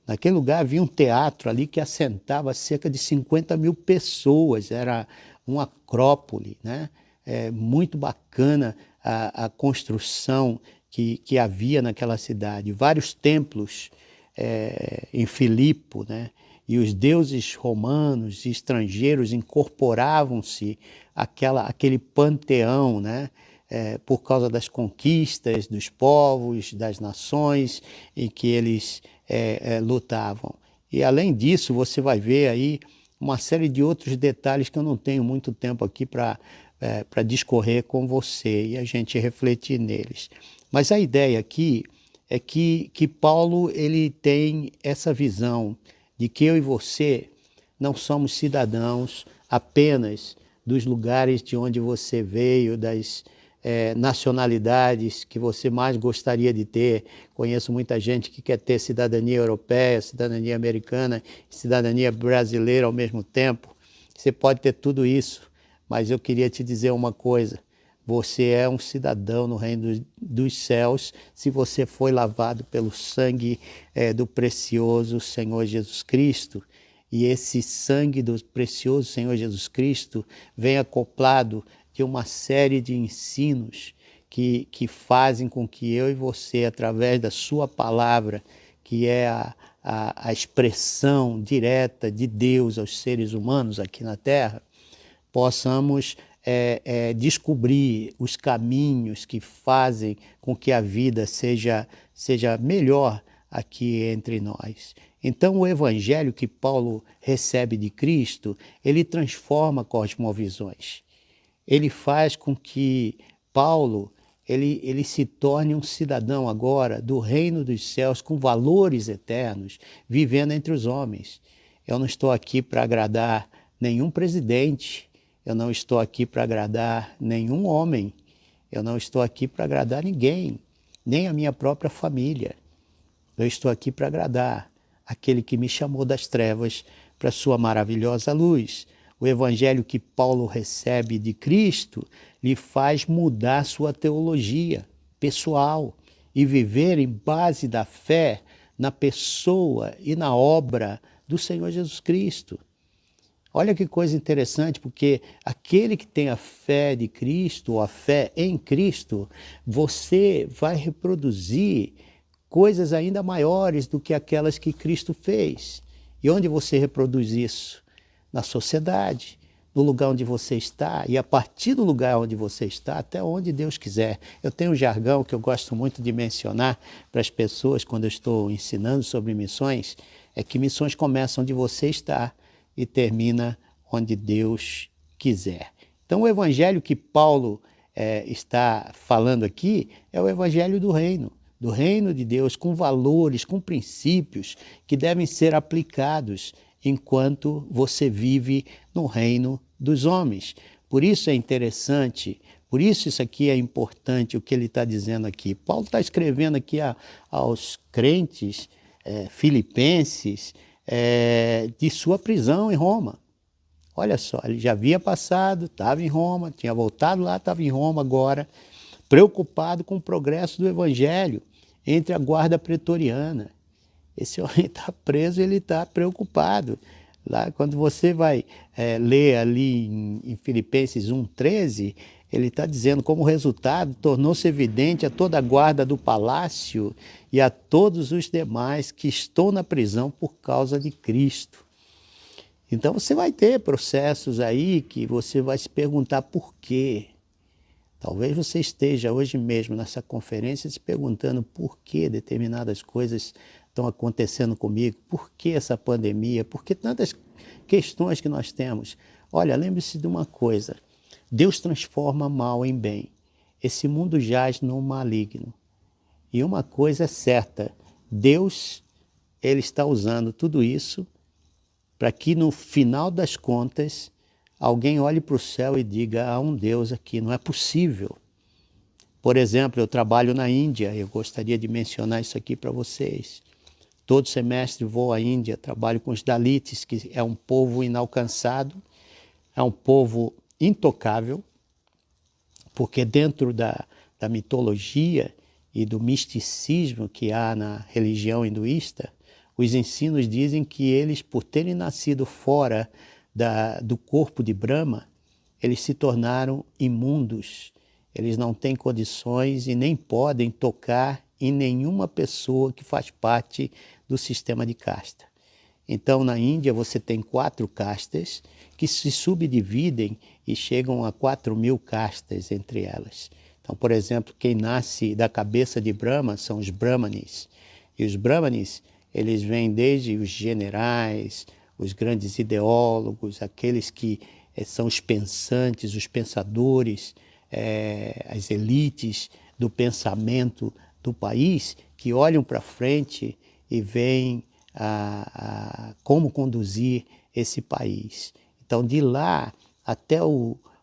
Naquele lugar havia um teatro ali que assentava cerca de 50 mil pessoas, era uma acrópole, né? Muito bacana a construção que havia naquela cidade. Vários templos em Filipe, né? E os deuses romanos e estrangeiros incorporavam-se àquele panteão, né? Por causa das conquistas dos povos, das nações em que eles lutavam. E além disso, você vai ver aí uma série de outros detalhes que eu não tenho muito tempo aqui para para discorrer com você e a gente refletir neles. Mas a ideia aqui é que Paulo ele tem essa visão de que eu e você não somos cidadãos apenas dos lugares de onde você veio, das nacionalidades que você mais gostaria de ter. Conheço muita gente que quer ter cidadania europeia, cidadania americana, cidadania brasileira ao mesmo tempo. Você pode ter tudo isso, mas eu queria te dizer uma coisa. Você é um cidadão no reino dos céus se você foi lavado pelo sangue do precioso Senhor Jesus Cristo. E esse sangue do precioso Senhor Jesus Cristo vem acoplado de uma série de ensinos que fazem com que eu e você, através da sua palavra, que é a expressão direta de Deus aos seres humanos aqui na Terra, possamos descobrir os caminhos que fazem com que a vida seja melhor aqui entre nós. Então, o evangelho que Paulo recebe de Cristo, ele transforma cosmovisões. Ele faz com que Paulo ele se torne um cidadão agora do reino dos céus com valores eternos, vivendo entre os homens. Eu não estou aqui para agradar nenhum presidente, eu não estou aqui para agradar nenhum homem, eu não estou aqui para agradar ninguém, nem a minha própria família. Eu estou aqui para agradar aquele que me chamou das trevas para a sua maravilhosa luz. O evangelho que Paulo recebe de Cristo lhe faz mudar sua teologia pessoal e viver em base da fé na pessoa e na obra do Senhor Jesus Cristo. Olha que coisa interessante, porque aquele que tem a fé de Cristo, ou a fé em Cristo, você vai reproduzir coisas ainda maiores do que aquelas que Cristo fez. E onde você reproduz isso? Na sociedade, no lugar onde você está, e a partir do lugar onde você está, até onde Deus quiser. Eu tenho um jargão que eu gosto muito de mencionar para as pessoas quando eu estou ensinando sobre missões, é que missões começam onde você está e termina onde Deus quiser. Então o evangelho que Paulo está falando aqui é o evangelho do reino de Deus, com valores, com princípios que devem ser aplicados enquanto você vive no reino dos homens. Por isso é interessante, por isso isso aqui é importante o que ele está dizendo aqui. Paulo está escrevendo aqui aos crentes filipenses de sua prisão em Roma. Olha só, ele já havia passado, estava em Roma, tinha voltado lá, estava em Roma agora, preocupado com o progresso do evangelho entre a guarda pretoriana. Esse homem está preso, ele está preocupado. Lá, quando você vai ler ali em Filipenses 1,13, ele está dizendo como resultado tornou-se evidente a toda a guarda do palácio e a todos os demais que estão na prisão por causa de Cristo. Então você vai ter processos aí que você vai se perguntar por quê. Talvez você esteja hoje mesmo nessa conferência se perguntando por que determinadas coisas estão acontecendo comigo, por que essa pandemia, por que tantas questões que nós temos. Olha, lembre-se de uma coisa, Deus transforma mal em bem. Esse mundo jaz no maligno. E uma coisa é certa, Deus ele está usando tudo isso para que no final das contas alguém olhe para o céu e diga, há um Deus aqui, não é possível. Por exemplo, eu trabalho na Índia, eu gostaria de mencionar isso aqui para vocês. Todo semestre vou à Índia, trabalho com os Dalits, que é um povo inalcançado, é um povo intocável, porque dentro da mitologia e do misticismo que há na religião hinduísta, os ensinos dizem que eles, por terem nascido fora do corpo de Brahma, eles se tornaram imundos. Eles não têm condições e nem podem tocar em nenhuma pessoa que faz parte do sistema de casta. Então, na Índia, você tem 4 castas que se subdividem e chegam a 4.000 castas entre elas. Então, por exemplo, quem nasce da cabeça de Brahma são os Brahmanes. E os Brahmanes, eles vêm desde os generais, os grandes ideólogos, aqueles que são os pensantes, os pensadores, as elites do pensamento do país que olham para frente e veem como conduzir esse país. Então, de lá até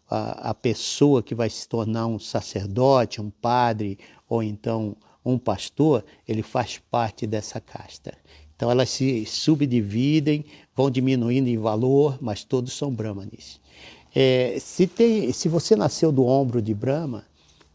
a pessoa que vai se tornar um sacerdote, um padre ou então um pastor, ele faz parte dessa casta. Então elas se subdividem, vão diminuindo em valor, mas todos são brahmanes. Se você nasceu do ombro de Brahma,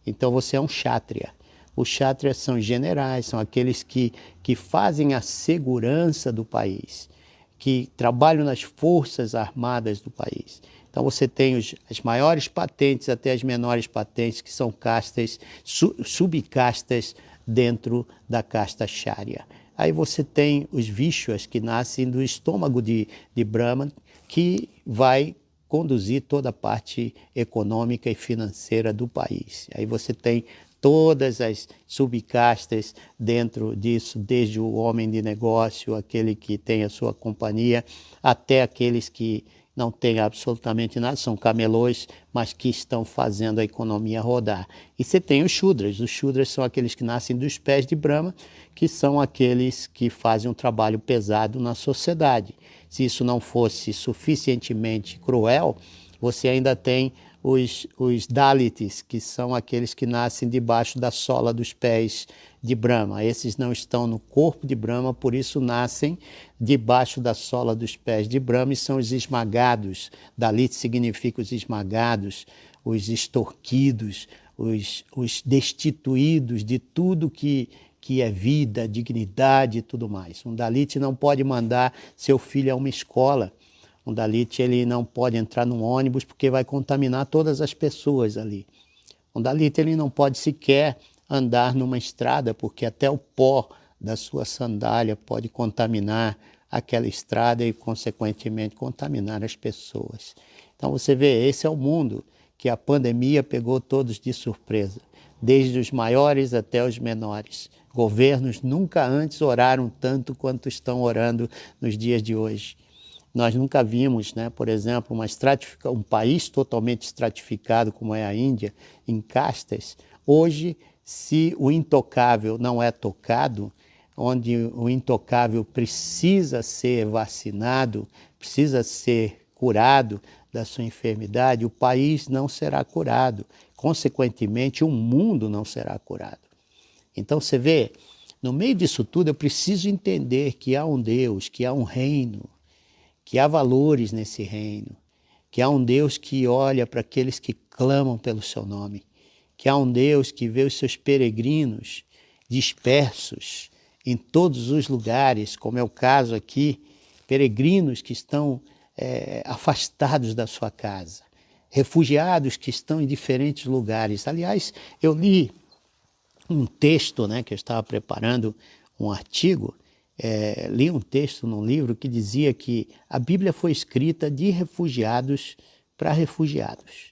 então você é um kshatriya. Os kshatriyas são generais, são aqueles que fazem a segurança do país, que trabalham nas forças armadas do país. Então você tem as maiores patentes até as menores patentes, que são castas, subcastas dentro da casta Kshatriya. Aí você tem os Vishwas, que nascem do estômago de Brahma, que vai conduzir toda a parte econômica e financeira do país. Aí você tem todas as subcastas dentro disso, desde o homem de negócio, aquele que tem a sua companhia, até aqueles que não têm absolutamente nada, são camelôs, mas que estão fazendo a economia rodar. E você tem os Shudras. Os Shudras são aqueles que nascem dos pés de Brahma, que são aqueles que fazem um trabalho pesado na sociedade. Se isso não fosse suficientemente cruel, você ainda tem os Dalits, que são aqueles que nascem debaixo da sola dos pés de Brahma. Esses não estão no corpo de Brahma, por isso nascem debaixo da sola dos pés de Brahma e são os esmagados. Dalit significa os esmagados, os extorquidos, os destituídos de tudo que é vida, dignidade e tudo mais. Um Dalit não pode mandar seu filho a uma escola. Um Dalit ele não pode entrar num ônibus porque vai contaminar todas as pessoas ali. Um Dalit ele não pode sequer andar numa estrada porque até o pó da sua sandália pode contaminar aquela estrada e, consequentemente, contaminar as pessoas. Então você vê, esse é o mundo que a pandemia pegou todos de surpresa, desde os maiores até os menores. Governos nunca antes oraram tanto quanto estão orando nos dias de hoje. Nós nunca vimos, por exemplo, um país totalmente estratificado como é a Índia, em castas. Hoje, se o intocável não é tocado, onde o intocável precisa ser vacinado, precisa ser curado da sua enfermidade, o país não será curado. Consequentemente, o mundo não será curado. Então, você vê, no meio disso tudo, eu preciso entender que há um Deus, que há um reino, que há valores nesse reino, que há um Deus que olha para aqueles que clamam pelo seu nome, que há um Deus que vê os seus peregrinos dispersos em todos os lugares, como é o caso aqui, peregrinos que estão afastados da sua casa, refugiados que estão em diferentes lugares. Aliás, eu li um texto, que eu estava preparando um artigo, li um texto num livro que dizia que a Bíblia foi escrita de refugiados para refugiados.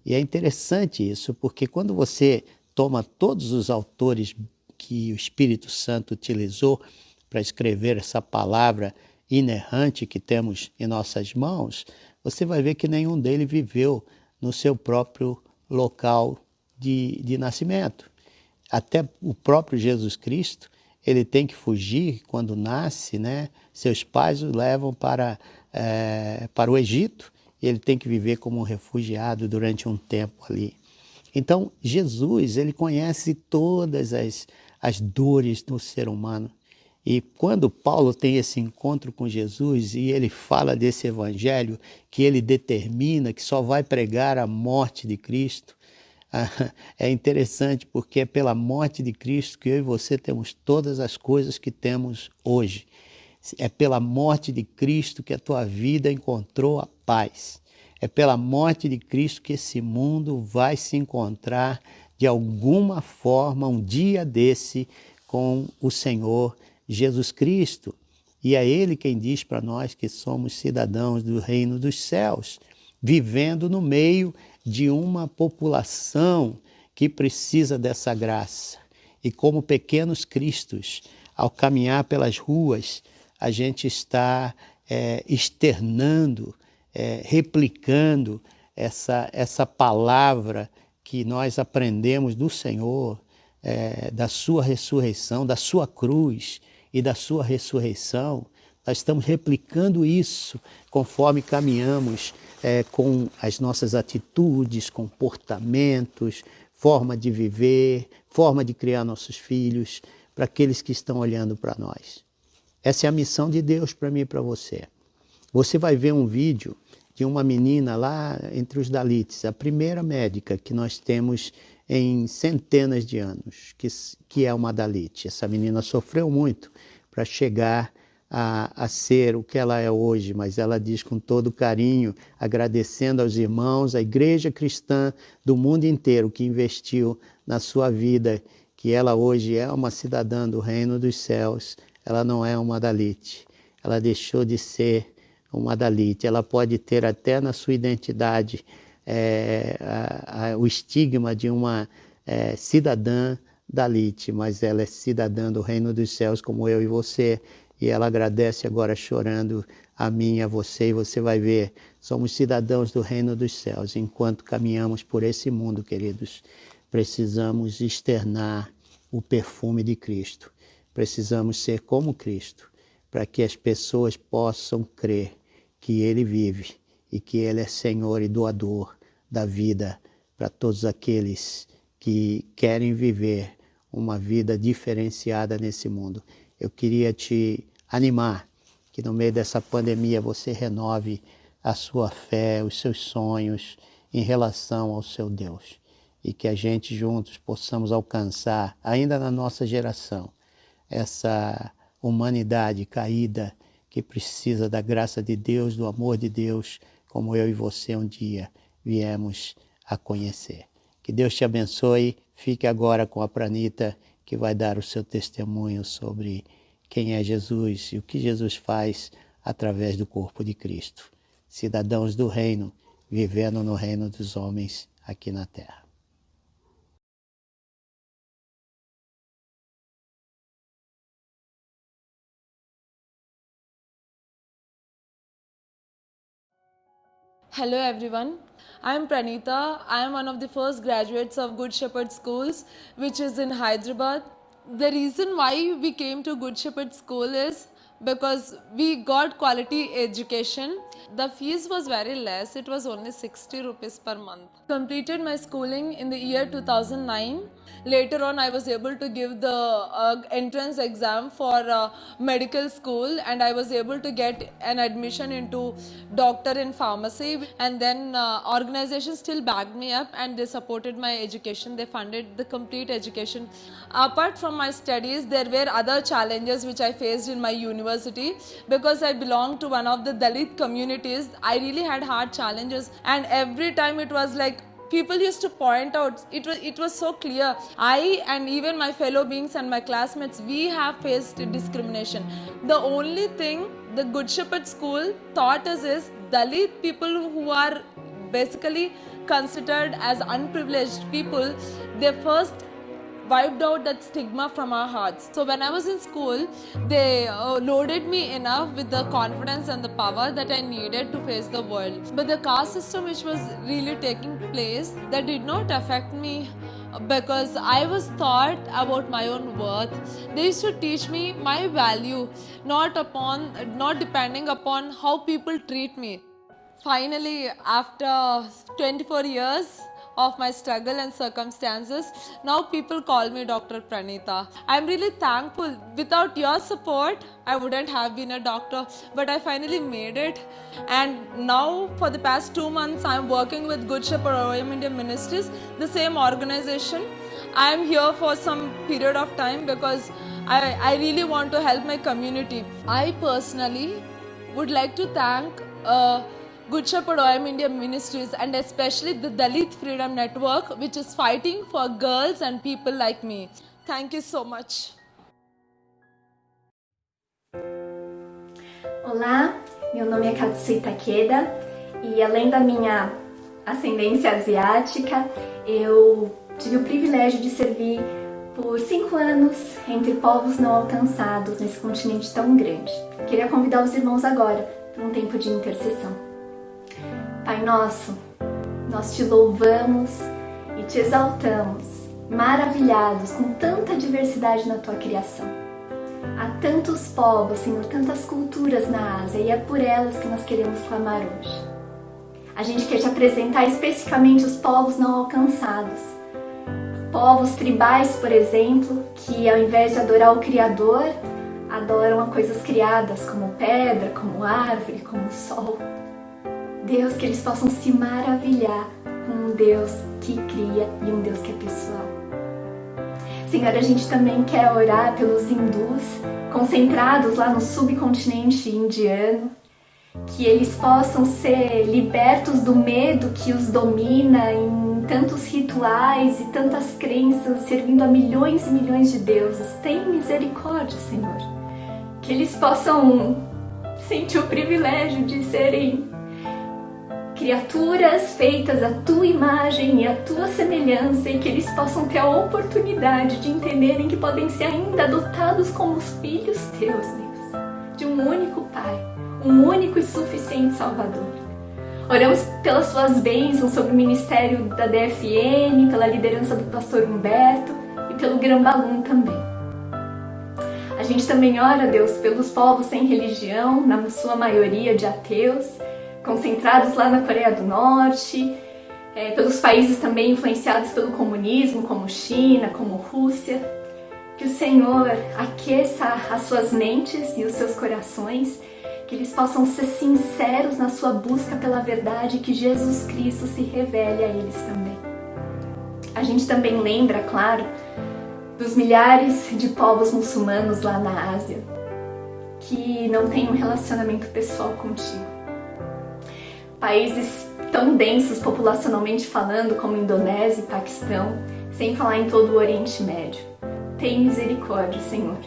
E é interessante isso, porque quando você toma todos os autores que o Espírito Santo utilizou para escrever essa palavra inerrante que temos em nossas mãos, você vai ver que nenhum deles viveu no seu próprio local de nascimento. Até o próprio Jesus Cristo, ele tem que fugir quando nasce, Seus pais o levam para o Egito e ele tem que viver como um refugiado durante um tempo ali. Então, Jesus, ele conhece todas as dores do ser humano. E quando Paulo tem esse encontro com Jesus e ele fala desse evangelho que ele determina que só vai pregar a morte de Cristo, é interessante porque é pela morte de Cristo que eu e você temos todas as coisas que temos hoje. É pela morte de Cristo que a tua vida encontrou a paz. É pela morte de Cristo que esse mundo vai se encontrar de alguma forma um dia desse com o Senhor Jesus Cristo. E é Ele quem diz para nós que somos cidadãos do reino dos céus, vivendo no meio de uma população que precisa dessa graça. E como pequenos cristos, ao caminhar pelas ruas, a gente está externando replicando essa palavra que nós aprendemos do Senhor, da sua ressurreição, da sua cruz e da sua ressurreição. Nós estamos replicando isso conforme caminhamos com as nossas atitudes, comportamentos, forma de viver, forma de criar nossos filhos, para aqueles que estão olhando para nós. Essa é a missão de Deus para mim e para você. Você vai ver um vídeo de uma menina lá entre os Dalits, a primeira médica que nós temos em centenas de anos, que é uma Dalit. Essa menina sofreu muito para chegar a ser o que ela é hoje, mas ela diz com todo carinho, agradecendo aos irmãos, à igreja cristã do mundo inteiro que investiu na sua vida, que ela hoje é uma cidadã do reino dos céus. Ela não é uma Dalit, ela deixou de ser uma Dalit. Ela pode ter até na sua identidade o estigma de uma cidadã Dalit, mas ela é cidadã do reino dos céus como eu e você, e ela agradece agora chorando a mim e a você, e você vai ver, somos cidadãos do reino dos céus. Enquanto caminhamos por esse mundo, queridos, precisamos externar o perfume de Cristo, precisamos ser como Cristo, para que as pessoas possam crer que Ele vive e que Ele é Senhor e doador da vida para todos aqueles que querem viver uma vida diferenciada nesse mundo. Eu queria te animar que no meio dessa pandemia você renove a sua fé, os seus sonhos em relação ao seu Deus, e que a gente juntos possamos alcançar, ainda na nossa geração, essa humanidade caída que precisa da graça de Deus, do amor de Deus, como eu e você um dia viemos a conhecer. Que Deus te abençoe. Fique agora com a Pranita, que vai dar o seu testemunho sobre quem é Jesus e o que Jesus faz através do corpo de Cristo. Cidadãos do reino, vivendo no reino dos homens aqui na terra. Hello everyone, I am Pranita. I am one of the first graduates of Good Shepherd Schools, which is in Hyderabad. The reason why we came to Good Shepherd School is because we got quality education. The fees was very less, it was only 60 rupees per month. Completed my schooling in the year 2009. Later on I was able to give the entrance exam for medical school, and I was able to get an admission into doctor in pharmacy, and then organizations still backed me up and they supported my education. They funded the complete education. Apart from my studies, there were other challenges which I faced in my university. Because I belong to one of the Dalit communities, I really had hard challenges, and every time it was like people used to point out, it was so clear. I and even my fellow beings and my classmates, we have faced discrimination. The only thing the Good Shepherd School taught us is Dalit people who are basically considered as unprivileged people, they first wiped out that stigma from our hearts. So when I was in school, they loaded me enough with the confidence and the power that I needed to face the world. But the caste system which was really taking place, that did not affect me because I was taught about my own worth. They used to teach me my value, not depending upon how people treat me. Finally, after 24 years of my struggle and circumstances, now people call me Dr. Pranita. I'm really thankful. Without your support, I wouldn't have been a doctor, but I finally made it. And now for the past 2 months, I'm working with Good Shepherd OM India Ministries, the same organization. I'm here for some period of time because I really want to help my community. I personally would like to thank Good Shepherd OM India Ministries and especially the Dalit Freedom Network, which is fighting for girls and people like me. Thank you so much. Olá, meu nome é Katsui Takeda e além da minha ascendência asiática, eu tive o privilégio de servir por 5 anos entre povos não alcançados nesse continente tão grande. Queria convidar os irmãos agora para um tempo de intercessão. Pai nosso, nós te louvamos e te exaltamos, maravilhados com tanta diversidade na tua criação. Há tantos povos, Senhor, tantas culturas na Ásia, e é por elas que nós queremos clamar hoje. A gente quer te apresentar especificamente os povos não alcançados. Povos tribais, por exemplo, que ao invés de adorar o Criador, adoram a coisas criadas, como pedra, como árvore, como sol. Deus, que eles possam se maravilhar com um Deus que cria e um Deus que é pessoal. Senhor, a gente também quer orar pelos hindus, concentrados lá no subcontinente indiano, que eles possam ser libertos do medo que os domina em tantos rituais e tantas crenças, servindo a milhões e milhões de deuses. Tem misericórdia, Senhor. Que eles possam sentir o privilégio de serem criaturas feitas à tua imagem e à tua semelhança, e que eles possam ter a oportunidade de entenderem que podem ser ainda adotados como os filhos teus, Deus, de um único Pai, um único e suficiente Salvador. Oramos pelas suas bênçãos sobre o ministério da DFN, pela liderança do pastor Humberto e pelo Grambalum também. A gente também ora, Deus, pelos povos sem religião, na sua maioria de ateus, concentrados lá na Coreia do Norte, pelos países também influenciados pelo comunismo, como China, como Rússia. Que o Senhor aqueça as suas mentes e os seus corações, que eles possam ser sinceros na sua busca pela verdade, e que Jesus Cristo se revele a eles também. A gente também lembra, claro, dos milhares de povos muçulmanos lá na Ásia, que não têm um relacionamento pessoal contigo. Países tão densos populacionalmente falando como Indonésia e Paquistão, sem falar em todo o Oriente Médio. Tem misericórdia, Senhor.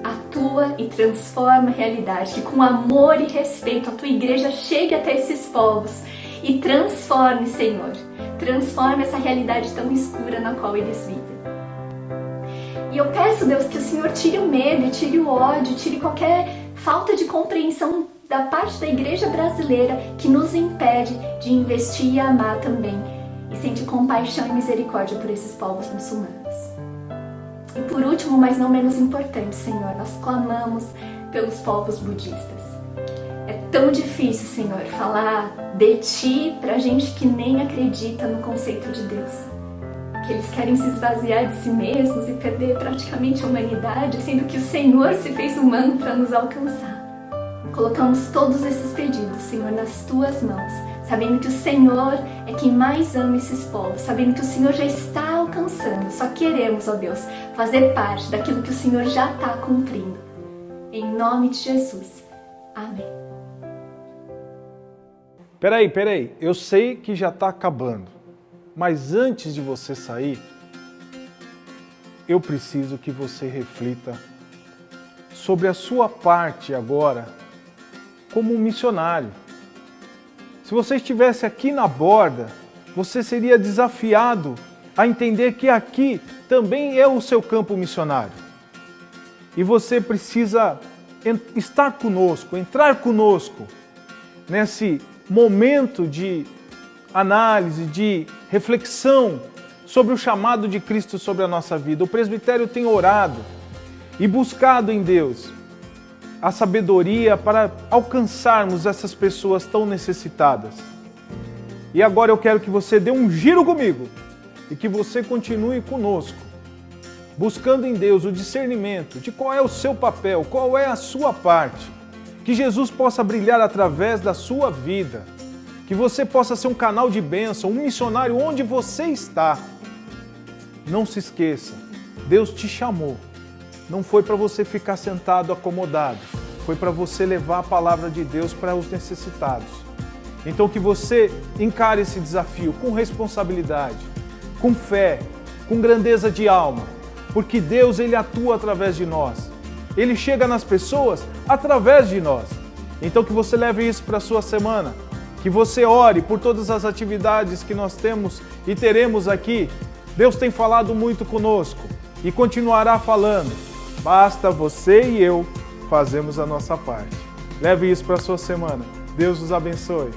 Atua e transforma a realidade, que com amor e respeito a tua igreja chegue até esses povos e transforme, Senhor. Transforme essa realidade tão escura na qual eles vivem. E eu peço, Deus, que o Senhor tire o medo, tire o ódio, tire qualquer falta de compreensão da parte da igreja brasileira que nos impede de investir e amar também, e sentir compaixão e misericórdia por esses povos muçulmanos. E por último, mas não menos importante, Senhor, nós clamamos pelos povos budistas. É tão difícil, Senhor, falar de Ti pra gente que nem acredita no conceito de Deus. Que eles querem se esvaziar de si mesmos e perder praticamente a humanidade, sendo que o Senhor se fez humano para nos alcançar. Colocamos todos esses pedidos, Senhor, nas Tuas mãos, sabendo que o Senhor é quem mais ama esses povos, sabendo que o Senhor já está alcançando. Só queremos, ó Deus, fazer parte daquilo que o Senhor já está cumprindo. Em nome de Jesus. Amém. Peraí, eu sei que já está acabando, mas antes de você sair, eu preciso que você reflita sobre a sua parte agora como um missionário. Se você estivesse aqui na borda, você seria desafiado a entender que aqui também é o seu campo missionário. E você precisa estar conosco, entrar conosco nesse momento de análise, de reflexão sobre o chamado de Cristo sobre a nossa vida. O presbitério tem orado e buscado em Deus a sabedoria para alcançarmos essas pessoas tão necessitadas. E agora eu quero que você dê um giro comigo e que você continue conosco, buscando em Deus o discernimento de qual é o seu papel, qual é a sua parte, que Jesus possa brilhar através da sua vida, que você possa ser um canal de bênção, um missionário onde você está. Não se esqueça, Deus te chamou. Não foi para você ficar sentado acomodado, foi para você levar a palavra de Deus para os necessitados. Então que você encare esse desafio com responsabilidade, com fé, com grandeza de alma, porque Deus, Ele atua através de nós. Ele chega nas pessoas através de nós. Então que você leve isso para a sua semana, que você ore por todas as atividades que nós temos e teremos aqui. Deus tem falado muito conosco e continuará falando. Basta você e eu fazermos a nossa parte. Leve isso para a sua semana. Deus os abençoe.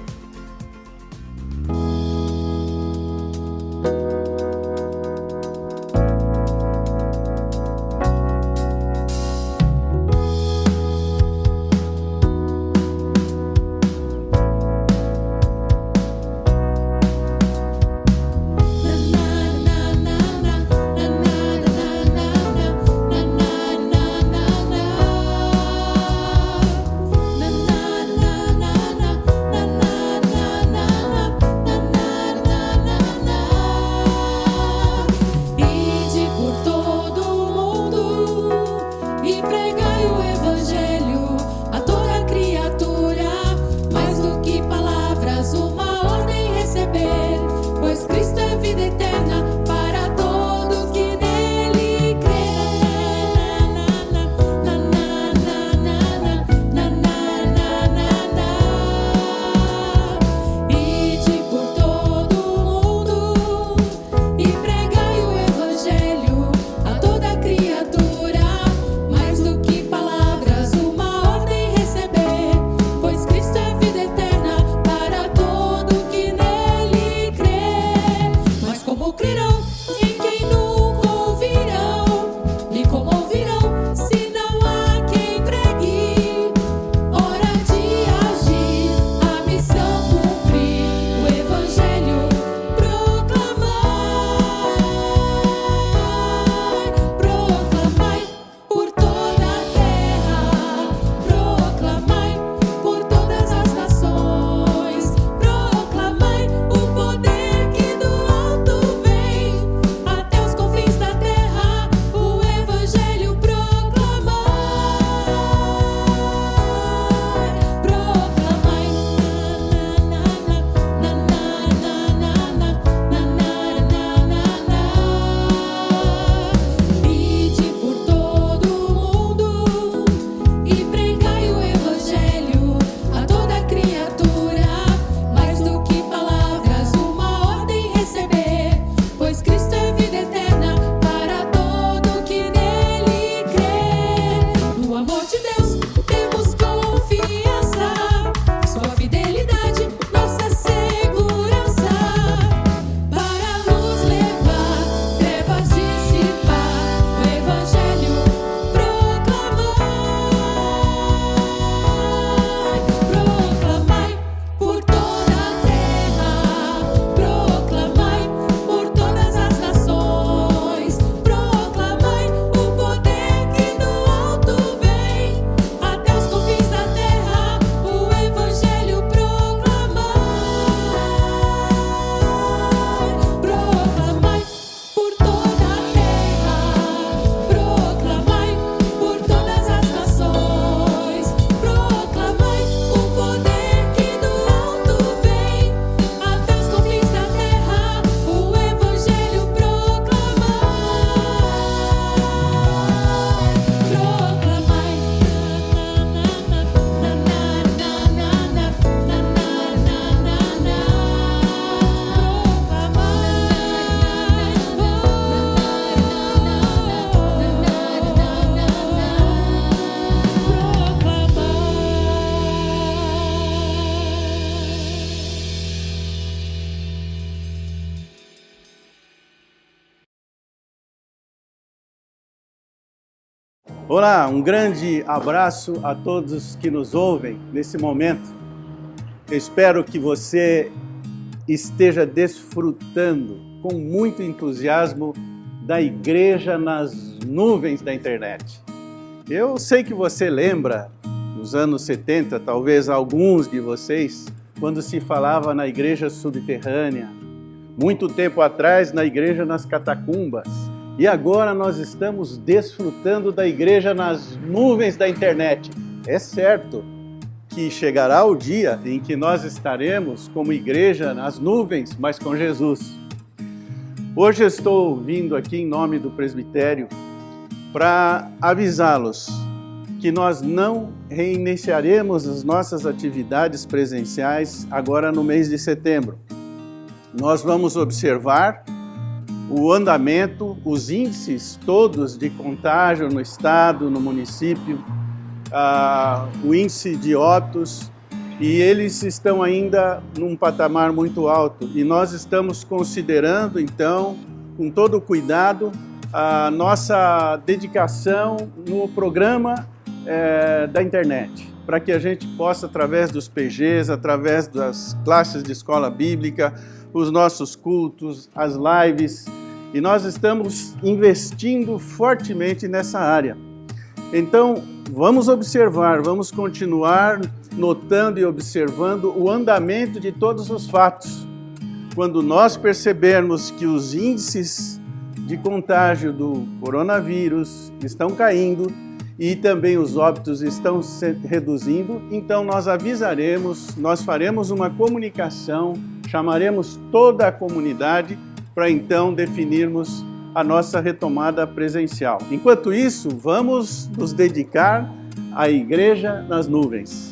pregai o Evangelho a toda criatura, mais do que palavras, uma ordem receber, pois Cristo é vida eterna para todos que nele creem. Ide por todo mundo e pregai o Evangelho a toda criatura, mais do que palavras, uma ordem receber, pois Cristo é vida eterna para todo que nele crê. Mas como crerão em quem nunca ouvirão? E como ouvirão se não há quem pregue? Hora de agir, a missão cumprir, o Evangelho proclamai por toda a terra, proclamai por todas as nações, proclamai o poder que do alto vem, até os confins da terra, o Evangelho proclamai, ide por todo mundo e pregai o Evangelho a toda criatura, mais do que palavras, uma ordem receber, pois Cristo é vida eterna para todo que nele crê. No amor de Deus temos confiança, sua fidelidade, nossa segurança, para nos levar, trevas dissipar, o Evangelho proclamai por toda a terra, proclamai por todas as nações, proclamai o poder que do alto vem, até os confins da terra, o Evangelho proclamai por toda a terra, proclamai por todas as nações, proclamai o poder que do alto vem, até os confins da terra, o Evangelho Olá, um grande abraço a todos que nos ouvem nesse momento. Eu espero que você esteja desfrutando com muito entusiasmo da igreja nas nuvens da internet. Eu sei que você lembra, nos anos 70, talvez alguns de vocês, quando se falava na igreja subterrânea, muito tempo atrás na igreja nas catacumbas, e agora nós estamos desfrutando da igreja nas nuvens da internet. É certo que chegará o dia em que nós estaremos como igreja nas nuvens, mas com Jesus. Hoje eu estou vindo aqui em nome do presbitério para avisá-los que nós não reiniciaremos as nossas atividades presenciais agora no mês de setembro. Nós vamos observar o andamento, os índices todos de contágio no estado, no município, o índice de óbitos, e eles estão ainda num patamar muito alto. E nós estamos considerando, então, com todo o cuidado, a nossa dedicação no programa da internet, para que a gente possa, através dos PGs, através das classes de escola bíblica, os nossos cultos, as lives, e nós estamos investindo fortemente nessa área. Então, vamos observar, vamos continuar notando e observando o andamento de todos os fatos. Quando nós percebermos que os índices de contágio do coronavírus estão caindo e também os óbitos estão se reduzindo, então nós avisaremos, nós faremos uma comunicação, chamaremos toda a comunidade para então definirmos a nossa retomada presencial. Enquanto isso, vamos nos dedicar à Igreja nas Nuvens.